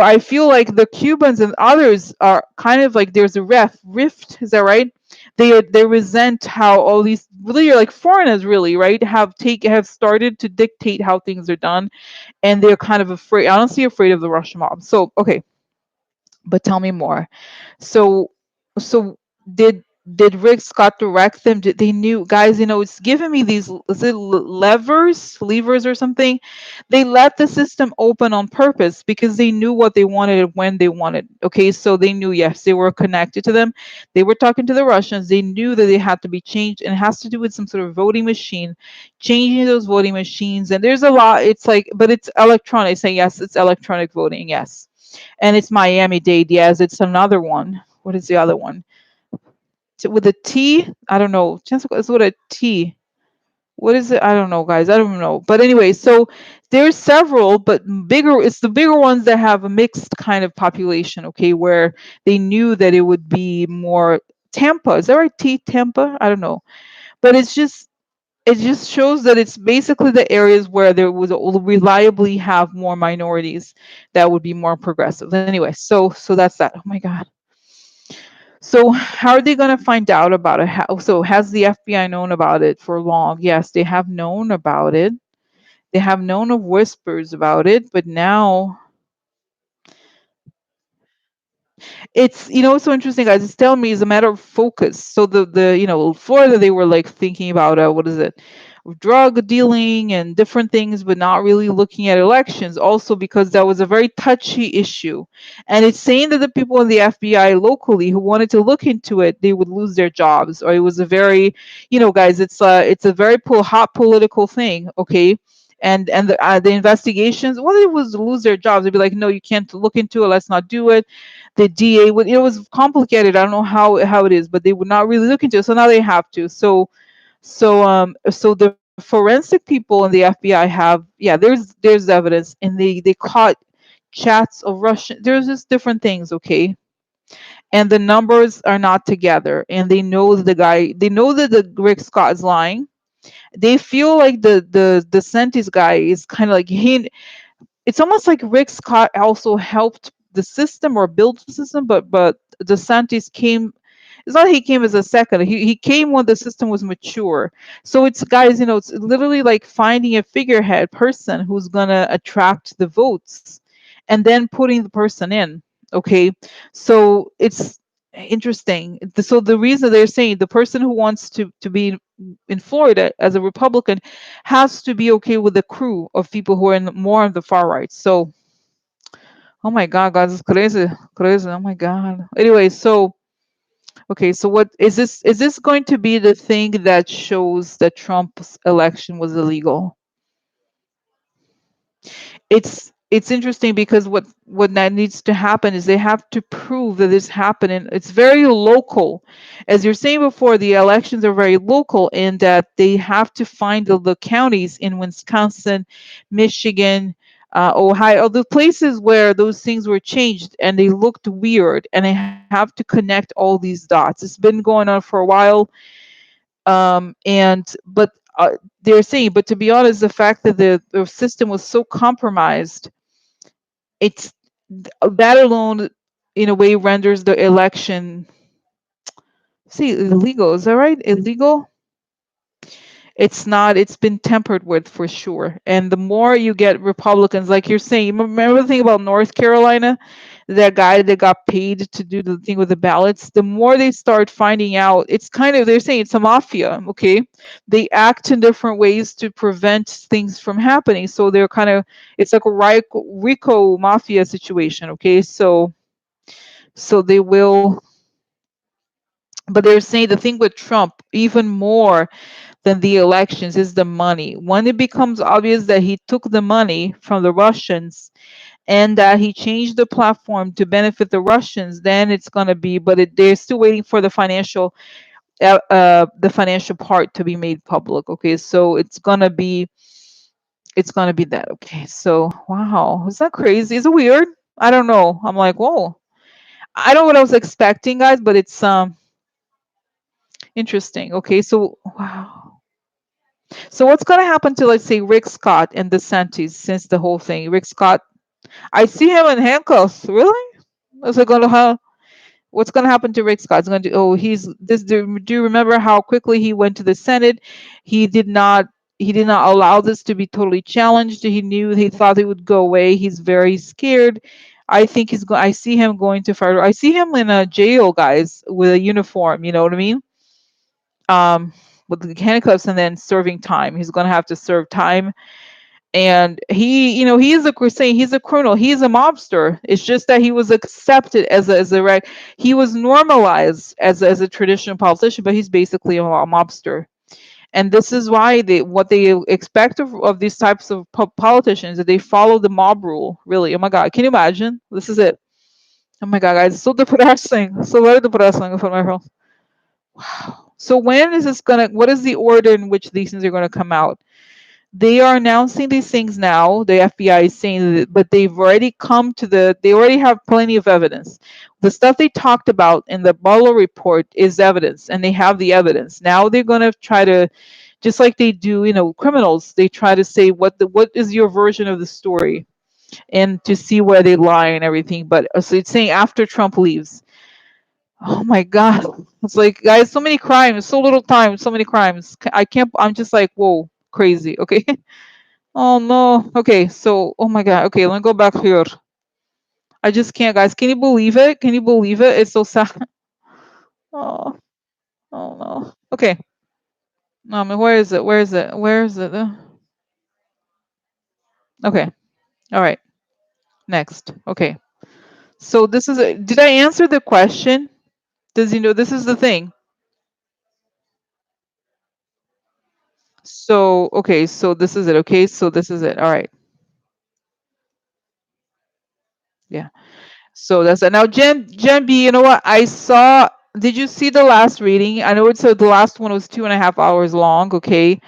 I feel like the Cubans and others are kind of like, there's a rift. Is that right? They resent how all these really are like foreigners, really, right, have started to dictate how things are done, and they're kind of afraid, honestly afraid of the Russian mob. So okay, but tell me more. So so did Rick Scott direct them? Did they knew, guys? It's giving me these, is it levers or something? They let the system open on purpose because they knew what they wanted when they wanted. Okay, so they knew, yes, they were connected to them. They were talking to the Russians. They knew that they had to be changed, and it has to do with some sort of voting machine, changing those voting machines. And there's a lot. It's like, but it's electronic. Say yes, it's electronic voting. Yes, and it's Miami-Dade. Yes, it's another one. What is the other one? With a T? I don't know. It's with a T. What is it? I don't know, guys. I don't know. But anyway, so there's several, but bigger. It's the bigger ones that have a mixed kind of population. Okay, where they knew that it would be more Tampa. Is that right? Tampa? I don't know. But it just shows that it's basically the areas where there would reliably have more minorities that would be more progressive. Anyway, so that's that. Oh my God. So how are they going to find out about it? So has the FBI known about it for long? Yes, they have known about it. They have known of whispers about it, but now it's, it's so interesting, guys. It's telling me it's a matter of focus. So the Florida, they were like thinking about what is it, drug dealing and different things, but not really looking at elections. Also because that was a very touchy issue, and it's saying that the people in the FBI locally who wanted to look into it, they would lose their jobs, or it was a very, guys, it's a very hot political thing. Okay. And the investigations, well, they would lose their jobs. They'd be like, no, you can't look into it. Let's not do it. The DA would, it was complicated. I don't know how it is, but they would not really look into it. So now they have to. So the forensic people in the FBI have, yeah, there's evidence, and they caught chats of Russian. There's just different things, okay, and the numbers are not together, and they know that they know that the Rick Scott is lying. They feel like the Sentis guy is kind of like it's almost like Rick Scott also helped the system or build the system, but DeSantis came. It's not he came as a second. He came when the system was mature. So it's, guys, it's literally like finding a figurehead person who's gonna attract the votes, and then putting the person in. Okay, so it's interesting. So the reason they're saying the person who wants to be in Florida as a Republican has to be okay with the crew of people who are more on the far right. So, oh my God, guys, it's crazy, crazy. Oh my God. Anyway, so okay, so what is this? Is this going to be the thing that shows that Trump's election was illegal? It's interesting because what that needs to happen is they have to prove that this happened, and it's very local. As you're saying before, the elections are very local in that they have to find the counties in Wisconsin, Michigan, Ohio, the places where those things were changed and they looked weird, and they have to connect all these dots. It's been going on for a while. And but they're saying, but to be honest, the fact that the system was so compromised, it's that alone in a way renders the election, see, illegal. Is that right? Illegal? It's not. It's been tempered with for sure. And the more you get Republicans, like you're saying, you remember the thing about North Carolina, that guy that got paid to do the thing with the ballots. The more they start finding out, it's kind of, they're saying it's a mafia. Okay, they act in different ways to prevent things from happening. So they're kind of, it's like a Rico mafia situation. Okay, so they will, but they're saying the thing with Trump even more than the elections is the money. When it becomes obvious that he took the money from the Russians and that he changed the platform to benefit the Russians, then it's going to be, but they're still waiting for the financial part to be made public. Okay, so it's going to be that. Okay, so wow, is that crazy? Is it weird? I don't know. I'm like, whoa. I don't know what I was expecting, guys, but it's interesting. Okay, so wow. So what's gonna happen to, let's say, Rick Scott and DeSantis since the whole thing? Rick Scott, I see him in handcuffs. Really? Is it gonna what's gonna happen to Rick Scott? It's gonna do, oh, he's this. Do you remember how quickly he went to the Senate? He did not. He did not allow this to be totally challenged. He knew, he thought it would go away. He's very scared. I think he's going. I see him going to fire. I see him in a jail, guys, with a uniform. You know what I mean? um, with the handcuffs and then serving time. He's going to have to serve time. And he, he is a saying he's a criminal. He's a mobster. It's just that he was accepted as a right. He was normalized as a traditional politician, but he's basically a mobster. And this is why what they expect of these types of politicians, that they follow the mob rule. Really, oh my God, can you imagine? This is it. Oh my God, guys, it's so depressing. So very depressing for my friend. Wow. So when is this gonna? What is the order in which these things are gonna come out? They are announcing these things now. The FBI is saying that, but they've already come to they already have plenty of evidence. The stuff they talked about in the Barlow report is evidence, and they have the evidence. Now they're gonna try to, just like they do, criminals. They try to say what is your version of the story, and to see where they lie and everything. But so it's saying after Trump leaves. Oh my God. It's like, guys, so many crimes, so little time, so many crimes. I can't, I'm just like, whoa, crazy. Okay. Oh no. Okay. So, oh my God. Okay. Let me go back here. I just can't, guys. Can you believe it? Can you believe it? It's so sad. Oh, oh no. Okay. No, I mean, where is it? Where is it? Where is it? Okay. All right. Next. Okay. So this is, did I answer the question? Does he know this is the thing? So, okay. So this is it. Okay. So this is it. All right. Yeah. So that's it. Now, Gen B, you know what? I saw. Did you see the last reading? I know it's the last one was 2.5 hours long. Okay,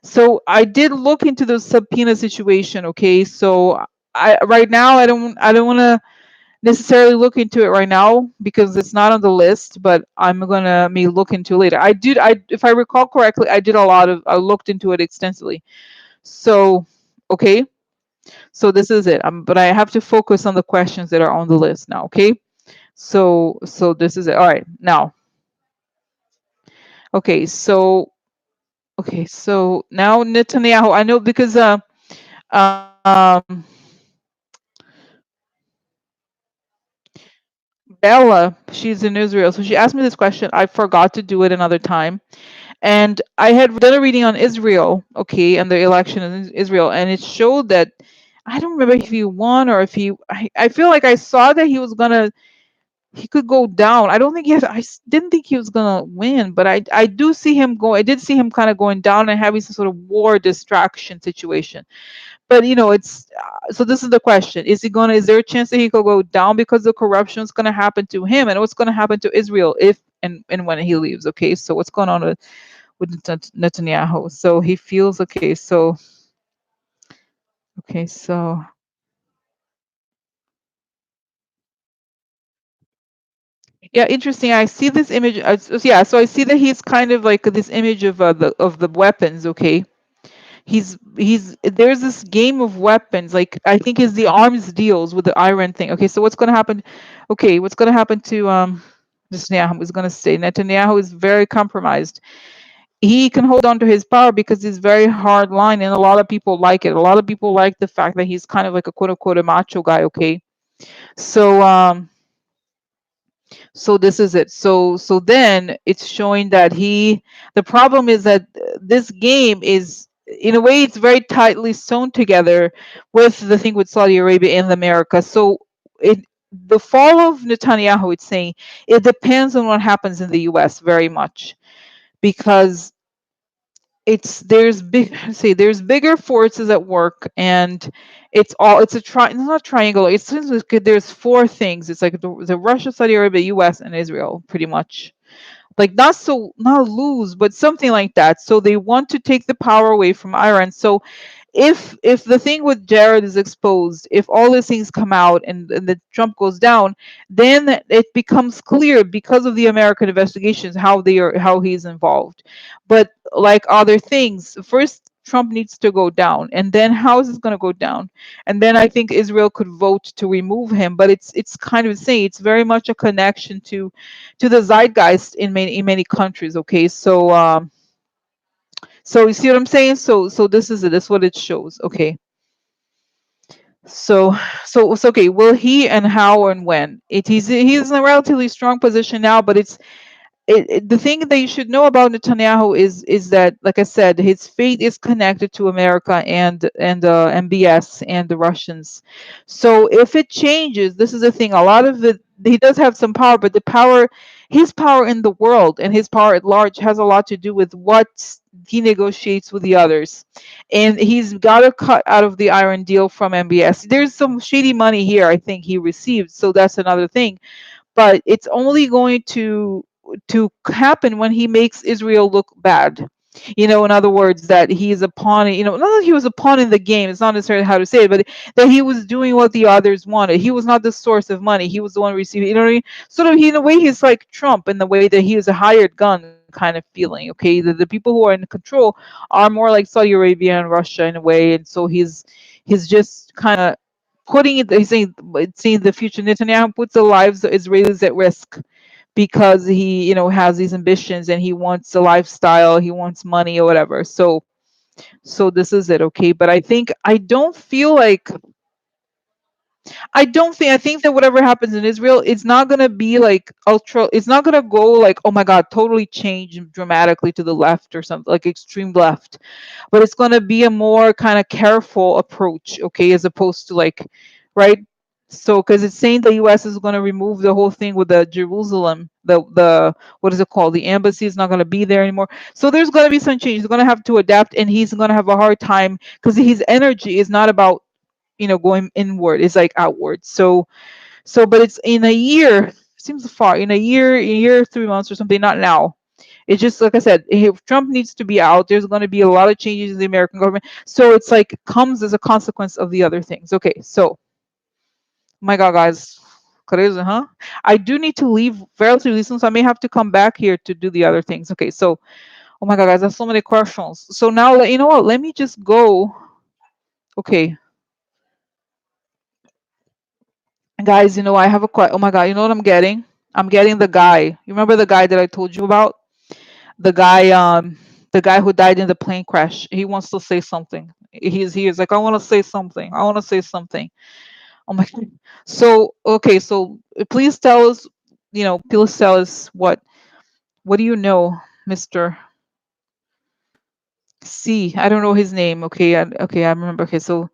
so I did look into the subpoena situation. Okay, so I right now I don't want to necessarily look into it right now because it's not on the list. But I'm gonna may look into it later. I if I recall correctly, I looked into it extensively. So okay, so this is it. But I have to focus on the questions that are on the list now. Okay. So this is it. All right. Now, okay. So now Netanyahu, I know because um Ella, she's in Israel, so she asked me this question. I forgot to do it another time, and I had done a reading on Israel, okay, and the election in Israel, and it showed that I don't remember if he won or if he. I feel like I saw that he was gonna he could go down. I don't think he has, didn't think he was gonna win, but I do see him go. I did see him kind of going down and having some sort of war distraction situation. But it's so this is the question: Is he gonna? Is there a chance that he could go down because the corruption is gonna happen to him, and what's gonna happen to Israel if and when he leaves? Okay, so what's going on with Netanyahu? So he feels okay. So okay, so yeah, interesting. I see this image. Yeah, so I see that he's kind of like this image of the weapons. Okay, he's there's this game of weapons. Like I think is the arms deals with the Iran thing. Okay, so what's going to happen? Okay, what's going to happen to Netanyahu? Is going to say Netanyahu is very compromised. He can hold on to his power because he's very hard line, and a lot of people like it. A lot of people like the fact that he's kind of like a quote unquote a macho guy. Okay, so so this is it. So then it's showing that the problem is that this game is in a way it's very tightly sewn together with the thing with Saudi Arabia and America. So it the fall of Netanyahu, it's saying it depends on what happens in the US very much, because there's bigger forces at work, and it's not triangle. It seems like there's four things. It's like the Russia, Saudi Arabia, US, and Israel, pretty much. Like not lose, but something like that. So they want to take the power away from Iran. So if the thing with Jared is exposed, if all these things come out and the Trump goes down, then it becomes clear because of the American investigations how he's involved. But like other things, first Trump needs to go down, and then how is this going to go down? And then I think Israel could vote to remove him. But it's kind of saying it's very much a connection to the zeitgeist in many countries. Okay, so you see what I'm saying? So this is it. This is what it shows. Okay. So so okay. Will he and how and when? He's in a relatively strong position now, but the thing that you should know about Netanyahu is that, like I said, his fate is connected to America and MBS and the Russians. So if it changes, this is the thing. A lot of it, he does have some power, but his power in the world and his power at large has a lot to do with what he negotiates with the others, and he's got a cut out of the Iran deal from MBS. There's some shady money here, I think he received, so that's another thing, but it's only going to happen when he makes Israel look bad. In other words, that he is a pawn. Not that he was a pawn in the game. It's not necessarily how to say it, but that he was doing what the others wanted. He was not the source of money. He was the one receiving. You know what I mean? Sort of, in a way, he's like Trump in the way that he is a hired gun kind of feeling. Okay, the people who are in control are more like Saudi Arabia and Russia in a way, and so he's just kind of putting it. He's saying the future. Netanyahu puts the lives of Israelis at risk because he has these ambitions and he wants a lifestyle, he wants money or whatever. So this is it. Okay, but I think that whatever happens in Israel, it's not going to be like ultra, it's not going to go like, oh my god, totally change dramatically to the left or something, like extreme left, but it's going to be a more kind of careful approach, okay, as opposed to like, right? So because it's saying the US is going to remove the whole thing with the Jerusalem, the what is it called, the embassy is not going to be there anymore. So there's going to be some change. He's going to have to adapt, and he's going to have a hard time because his energy is not about going inward, it's like outward. So but it's in a year, seems far, in a year 3 months or something, not now. It's just like I said, if Trump needs to be out, there's going to be a lot of changes in the American government. So it's like comes as a consequence of the other things. Okay, so my god, guys, crazy, huh? I do need to leave relatively soon, so I may have to come back here to do the other things. Okay, so oh my god, guys, there's so many questions. So now, you know what, let me just go. Okay, guys, I have oh my god, you know what I'm getting the guy. You remember the guy that I told you about? The guy, the guy who died in the plane crash. He wants to say something. He is like, I want to say something. I want to say something. Oh my. So okay, so please tell us, please tell us what do you know, Mister C? I don't know his name. Okay, okay, I remember. Okay, so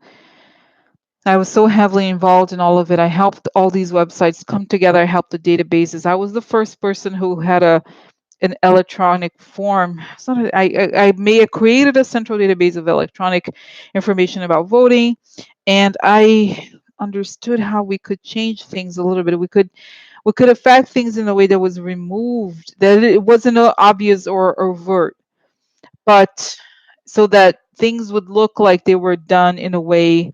I was so heavily involved in all of it. I helped all these websites come together. I helped the databases. I was the first person who had an electronic form. It's not I may have created a central database of electronic information about voting, and I understood how we could change things a little bit. We could affect things in a way that was removed, that it wasn't obvious or overt, but so that things would look like they were done in a way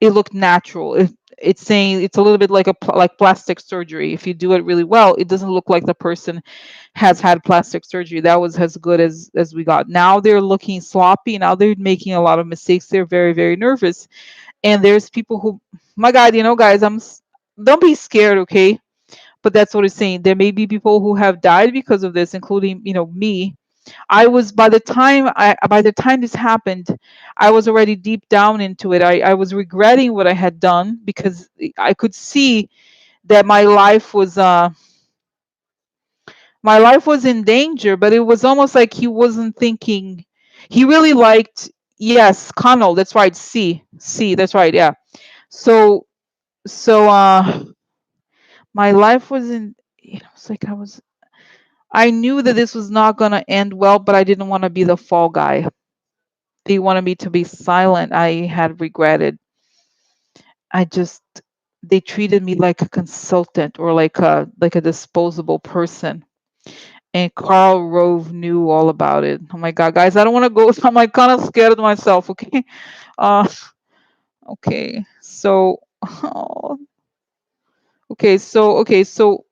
it looked natural. It's saying it's a little bit like like plastic surgery. If you do it really well, it doesn't look like the person has had plastic surgery. That was as good as we got. Now they're looking sloppy. Now they're making a lot of mistakes. They're very, very nervous. And there's people who, my God, guys, don't be scared, okay? But that's what it's saying. There may be people who have died because of this, including, me. I was by the time this happened, I was already deep down into it. I was regretting what I had done because I could see that my life was in danger, but it was almost like he wasn't thinking. He really liked, yes, Connell, that's right, C, that's right, yeah. So so my life was in, it's like I knew that this was not going to end well, but I didn't want to be the fall guy. They wanted me to be silent. I had regretted. I just They treated me like a consultant or like a disposable person. And Karl Rove knew all about it. Oh my God, guys, I don't want to go. I'm like kind of scared of myself. Okay. Uh. Okay. So. Oh, okay. So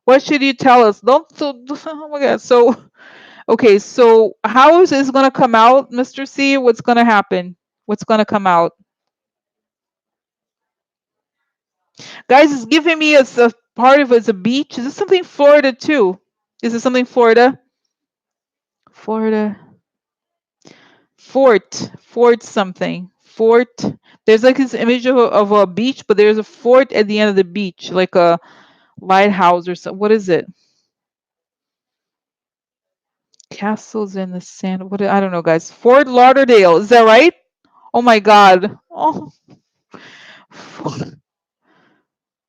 what should you tell us? Don't. So. Oh my God. So. Okay. So how is this gonna come out, Mr. C? What's gonna happen? What's gonna come out? Guys, it's giving me a part of it as a beach. Is this something Florida too? Is this something Florida? Florida. Fort something. Fort. There's like this image of a beach, but there's a fort at the end of the beach, like a lighthouse or something. What is it? Castles in the sand. I don't know, guys. Fort Lauderdale. Is that right? Oh my God. Oh,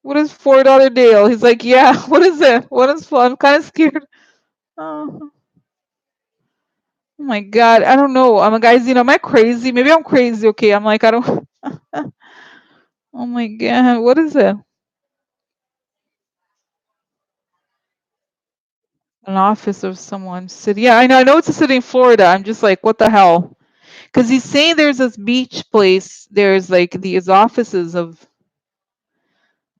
what is Fort Lauderdale? He's like, yeah. What is it? What is? I'm kind of scared. Oh. Oh my God, I don't know. I'm a guys, am I crazy? Maybe I'm crazy. Okay, I'm like, I don't. Oh my God, what is it? An office of someone city. Yeah, I know it's a city in Florida. I'm just like, what the hell? Because he's saying there's this beach place. There's like these offices of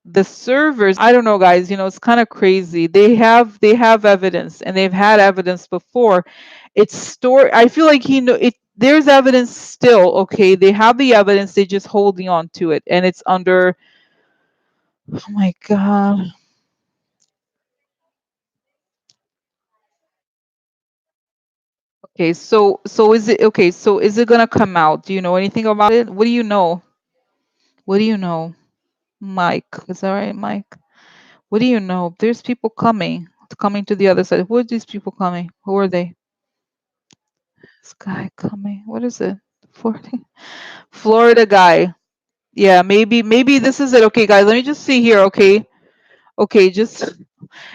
the servers. I don't know, guys. It's kind of crazy. They have evidence, and they've had evidence before. It's stored. I feel like he know it. There's evidence still. Okay, they have the evidence. They're just holding on to it, and it's under. Oh my God. Okay, so is it okay? So is it gonna come out? Do you know anything about it? What do you know? What do you know, Mike? Is that right, Mike? What do you know? There's people coming to the other side. Who are these people coming? Who are they? This guy coming. What is it? Florida, Florida guy. Yeah, maybe this is it. Okay, guys, let me just see here. Okay, okay, just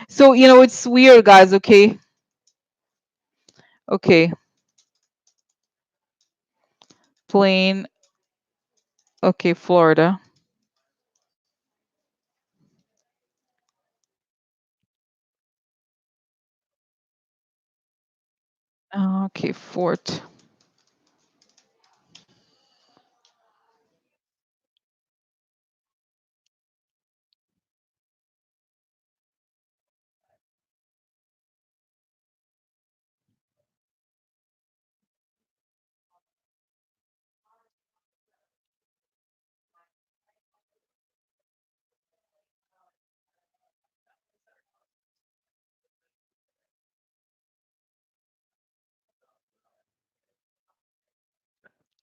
so it's weird, guys. Okay, okay, plane. Okay, Florida. Okay, fort.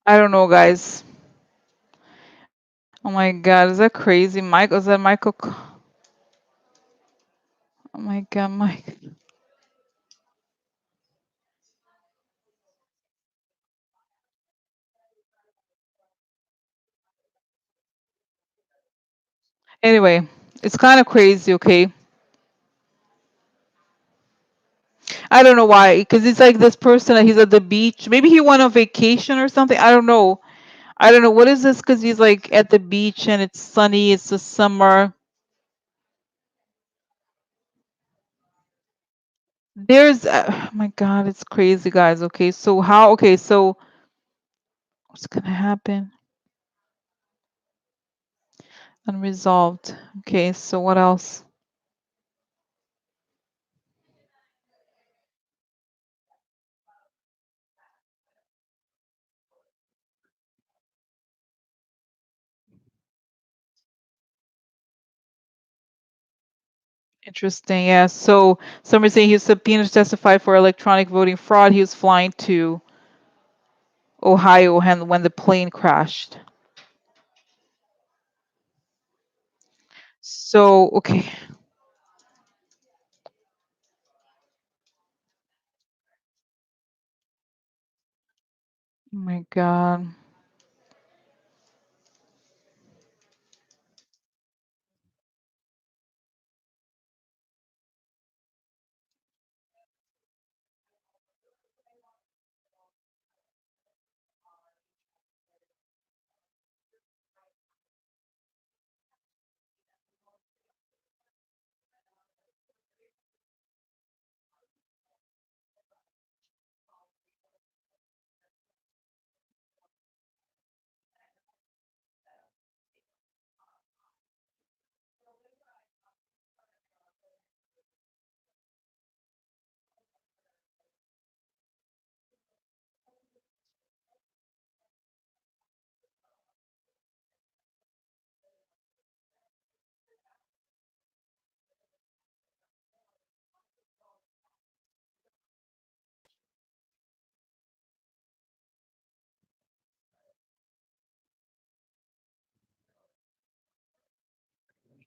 I don't know, guys. Oh my God, is that crazy? Michael, is that Michael? Oh my God, Mike. Anyway, it's kind of crazy, okay? I don't know why, because it's like this person that he's at the beach. Maybe he went on vacation or something. I don't know. I don't know. What is this? Because he's like at the beach and it's sunny. It's the summer. There's, oh my God, it's crazy, guys. Okay, so how? Okay, so what's gonna happen? Unresolved. Okay, so what else? Interesting. Yeah. So somebody saying he was subpoenaed to testify for electronic voting fraud. He was flying to Ohio when the plane crashed. So okay. Oh my God.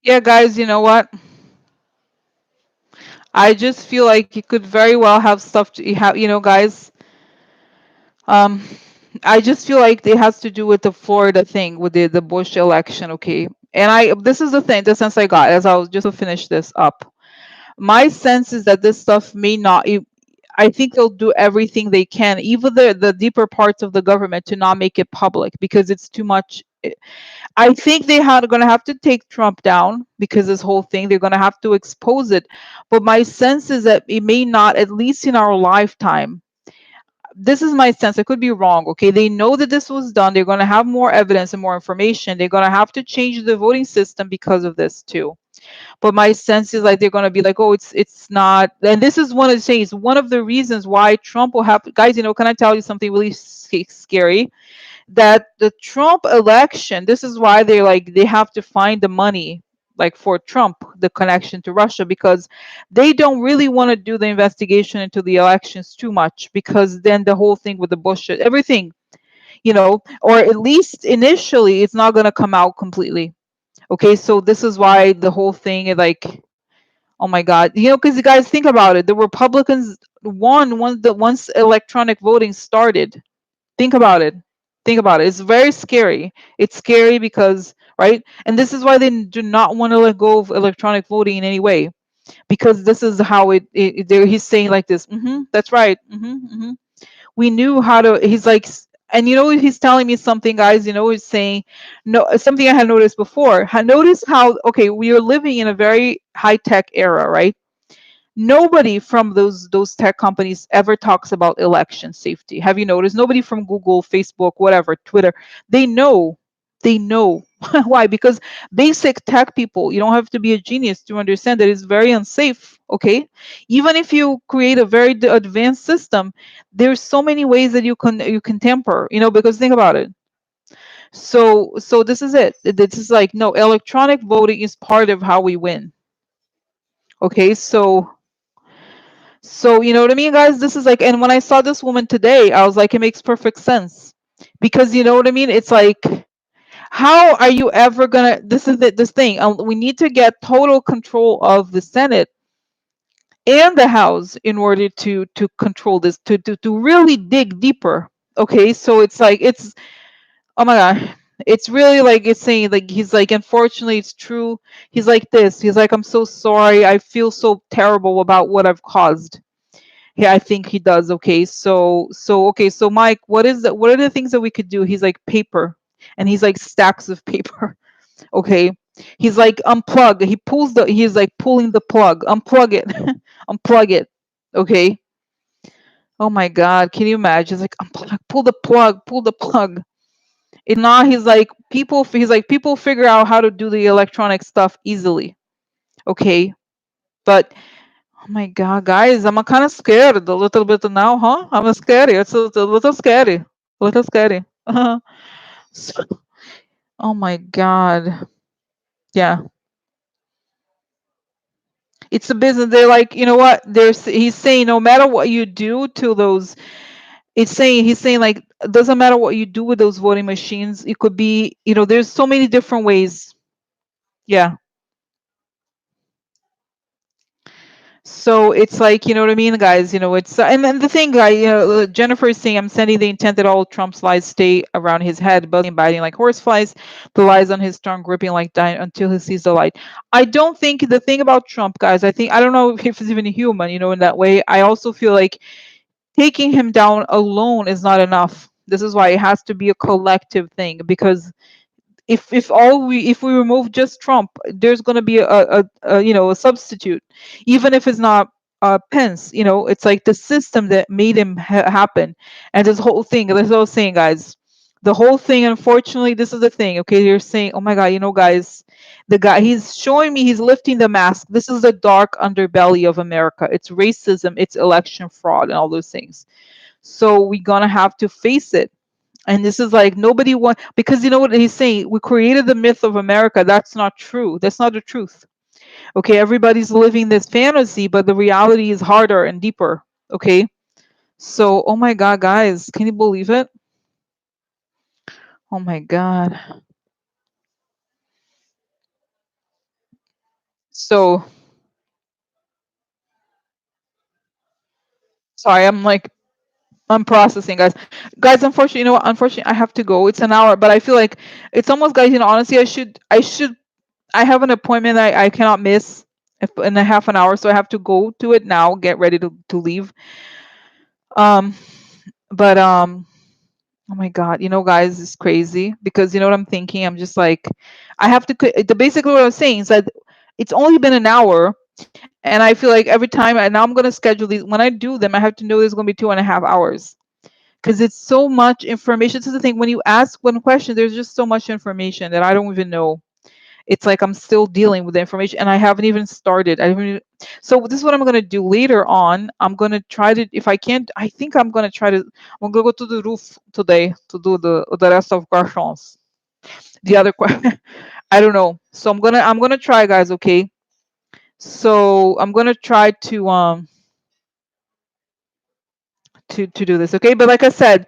Yeah, guys. You know what? I just feel like you could very well have stuff to you have. You know, guys. Um, I just feel like it has to do with the Florida thing with the Bush election. Okay, and I this is the thing, the sense I got as I was just to finish this up. My sense is that this stuff may not. I think they'll do everything they can, even the deeper parts of the government, to not make it public because it's too much. I think they are going to have to take Trump down because this whole thing, they're going to have to expose it. But my sense is that it may not, at least in our lifetime. This is my sense. I could be wrong. Okay. They know that this was done. They're going to have more evidence and more information. They're going to have to change the voting system because of this too. But my sense is like they're going to be like, oh, it's not. And this is one of the things, one of the reasons why Trump will have, guys, can I tell you something really scary? That the Trump election, this is why they like they have to find the money like for Trump, the connection to Russia, because they don't really want to do the investigation into the elections too much, because then the whole thing with the Bush, everything, or at least initially it's not going to come out completely. Okay, so this is why the whole thing is like, oh my God, because you guys think about it, the Republicans won once electronic voting started. Think about it. Think about it. It's very scary. It's scary because, right? And this is why they do not want to let go of electronic voting in any way, because this is how he's saying like this. That's right. We knew how to. He's like, and he's telling me something, guys. He's saying, no, something I had noticed before. I noticed how, okay, we are living in a very high tech era, right? Nobody from those tech companies ever talks about election safety. Have you noticed? Nobody from Google, Facebook, whatever, Twitter, they know. They know. Why? Because basic tech people, you don't have to be a genius to understand that it's very unsafe. Okay, even if you create a very advanced system, there's so many ways that you can tamper. Because think about it. So this is it. This is like, no, electronic voting is part of how we win. Okay, so you know what I mean, guys? This is like, and when I saw this woman today, I was like, it makes perfect sense. Because you know what I mean? It's like, How are you ever gonna? This is this thing. We need to get total control of the Senate and the House in order to control this, to really dig deeper. Okay, so it's like it's, oh my god, it's really like it's saying like he's like, unfortunately it's true. He's like this. He's like, I'm so sorry. I feel so terrible about what I've caused. Yeah, I think he does. Okay, so okay, so Mike, what is that? What are the things that we could do? He's like paper, and he's like stacks of paper. Okay, he's like unplug. He pulls the. He's like pulling the plug. Unplug it. Unplug it. Okay. Oh my God, can you imagine? He's like unplug. Pull the plug. Pull the plug. And now he's like people. He's like people figure out how to do the electronic stuff easily. Okay, but oh my God, guys, I'm kind of scared a little bit now, huh? I'm scary. It's a little scary. A little scary. So- oh my God. Yeah. It's a business. They're like, you know what? He's saying no matter what you do to those, he's saying like it doesn't matter what you do with those voting machines. It could be, there's so many different ways. Yeah. So it's like, you know what I mean, guys. It's and then the thing, guy. Jennifer is saying, I'm sending the intent that all Trump's lies stay around his head, buzzing and biting like horseflies, the lies on his tongue gripping like dying until he sees the light. I don't think the thing about Trump, guys. I don't know if he's even human, in that way. I also feel like taking him down alone is not enough. This is why it has to be a collective thing, because if we remove just Trump, there's going to be a substitute, even if it's not Pence. It's like the system that made him happen, and this whole thing. This whole saying, guys, the whole thing. Unfortunately, this is the thing. Okay, you're saying, oh my God, guys, the guy he's showing me, he's lifting the mask. This is the dark underbelly of America. It's racism, it's election fraud, and all those things. So we're gonna have to face it, and this is like nobody want, because you know what he's saying, we created the myth of America. That's not true. That's not the truth. Okay, everybody's living this fantasy, but the reality is harder and deeper. Okay, so oh my God, guys, can you believe it? Oh my God. So sorry, I'm processing, guys. Guys, unfortunately, what, unfortunately I have to go. It's an hour, but I feel like it's almost, guys, honestly, I have an appointment I cannot miss in a half an hour, so I have to go to it now, get ready to leave. Um, but oh my God, guys, it's crazy, because you know what I'm thinking. I'm just like, I have to. Basically, what I'm saying is that it's only been an hour, and I feel like every time, and now I'm gonna schedule these. When I do them, I have to know there's gonna be 2.5 hours, because it's so much information. This is the thing. When you ask one question, there's just so much information that I don't even know. It's like I'm still dealing with the information, and I haven't even started. I haven't even, so this is what I'm gonna do later on. I'm gonna try to, if I can't, I think I'm gonna try to. I'm gonna go to the roof today to do the rest of garçons. The other question, I don't know. So I'm gonna try, guys. Okay. So I'm gonna try to do this. Okay. But like I said,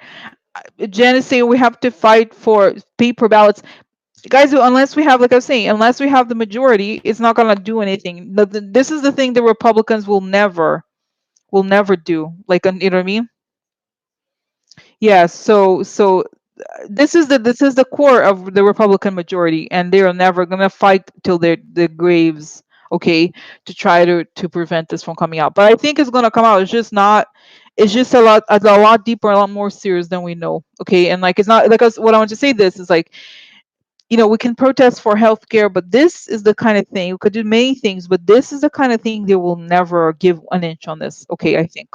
Jen is saying we have to fight for paper ballots. Guys, unless we have, like I was saying, unless we have the majority, it's not gonna do anything. This is the thing the Republicans will never do. Like, you know what I mean? Yeah. So this is the core of the Republican majority, and they are never gonna fight till their graves. Okay, to try to prevent this from coming out. But I think it's gonna come out. It's just not. It's just a lot deeper, a lot more serious than we know. Okay, and like it's not like us. What I want to say this is like, we can protest for healthcare, but this is the kind of thing we could do many things, but this is the kind of thing they will never give an inch on this. Okay, I think,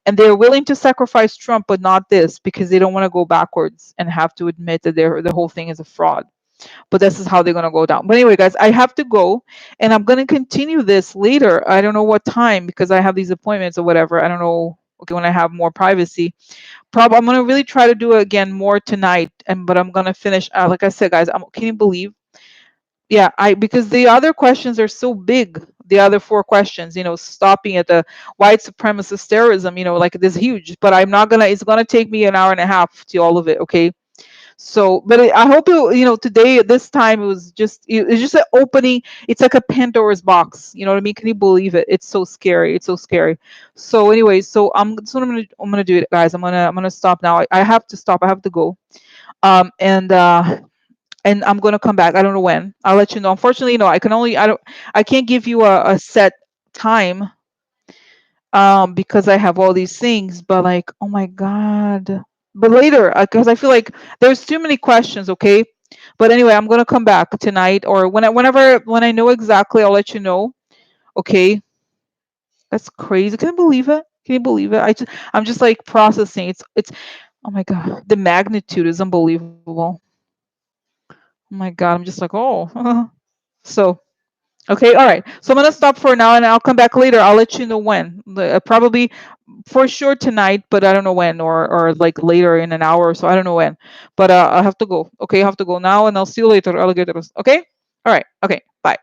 and they're willing to sacrifice Trump, but not this, because they don't want to go backwards and have to admit that the whole thing is a fraud. But this is how they're gonna go down. But anyway, guys, I have to go, and I'm gonna continue this later. I don't know what time, because I have these appointments or whatever. I don't know. Okay, when I have more privacy. Probably I'm gonna really try to do it again more tonight, and but I'm gonna finish. Like I said, guys, can you believe? Yeah, because the other questions are so big. The other four questions, stopping at the white supremacist terrorism, like this huge. But I'm not gonna. It's gonna take me an hour and a half to all of it. Okay, So, but I hope today at this time it was it's just an opening. It's like a Pandora's box. You know what I mean? Can you believe it? It's so scary. It's so scary. So, anyway, so I'm gonna do it, guys. I'm gonna stop now. I have to stop. I have to go. Um, and uh, and I'm gonna come back. I don't know when. I'll let you know. Unfortunately, no, I can't give you a set time because I have all these things, but like, oh my God. But later, because I feel like there's too many questions, okay? But anyway, I'm gonna come back tonight or when I know exactly, I'll let you know. Okay. That's crazy. Can you believe it? Can you believe it? I'm just like processing. It's oh my God. The magnitude is unbelievable. Oh my God. I'm just like, oh. So okay, all right. So I'm gonna stop for now, and I'll come back later. I'll let you know when. Probably for sure tonight, but I don't know when, or like later in an hour or so. I don't know when. But I have to go. Okay, I have to go now, and I'll see you later, alligators. Okay. All right. Okay. Bye.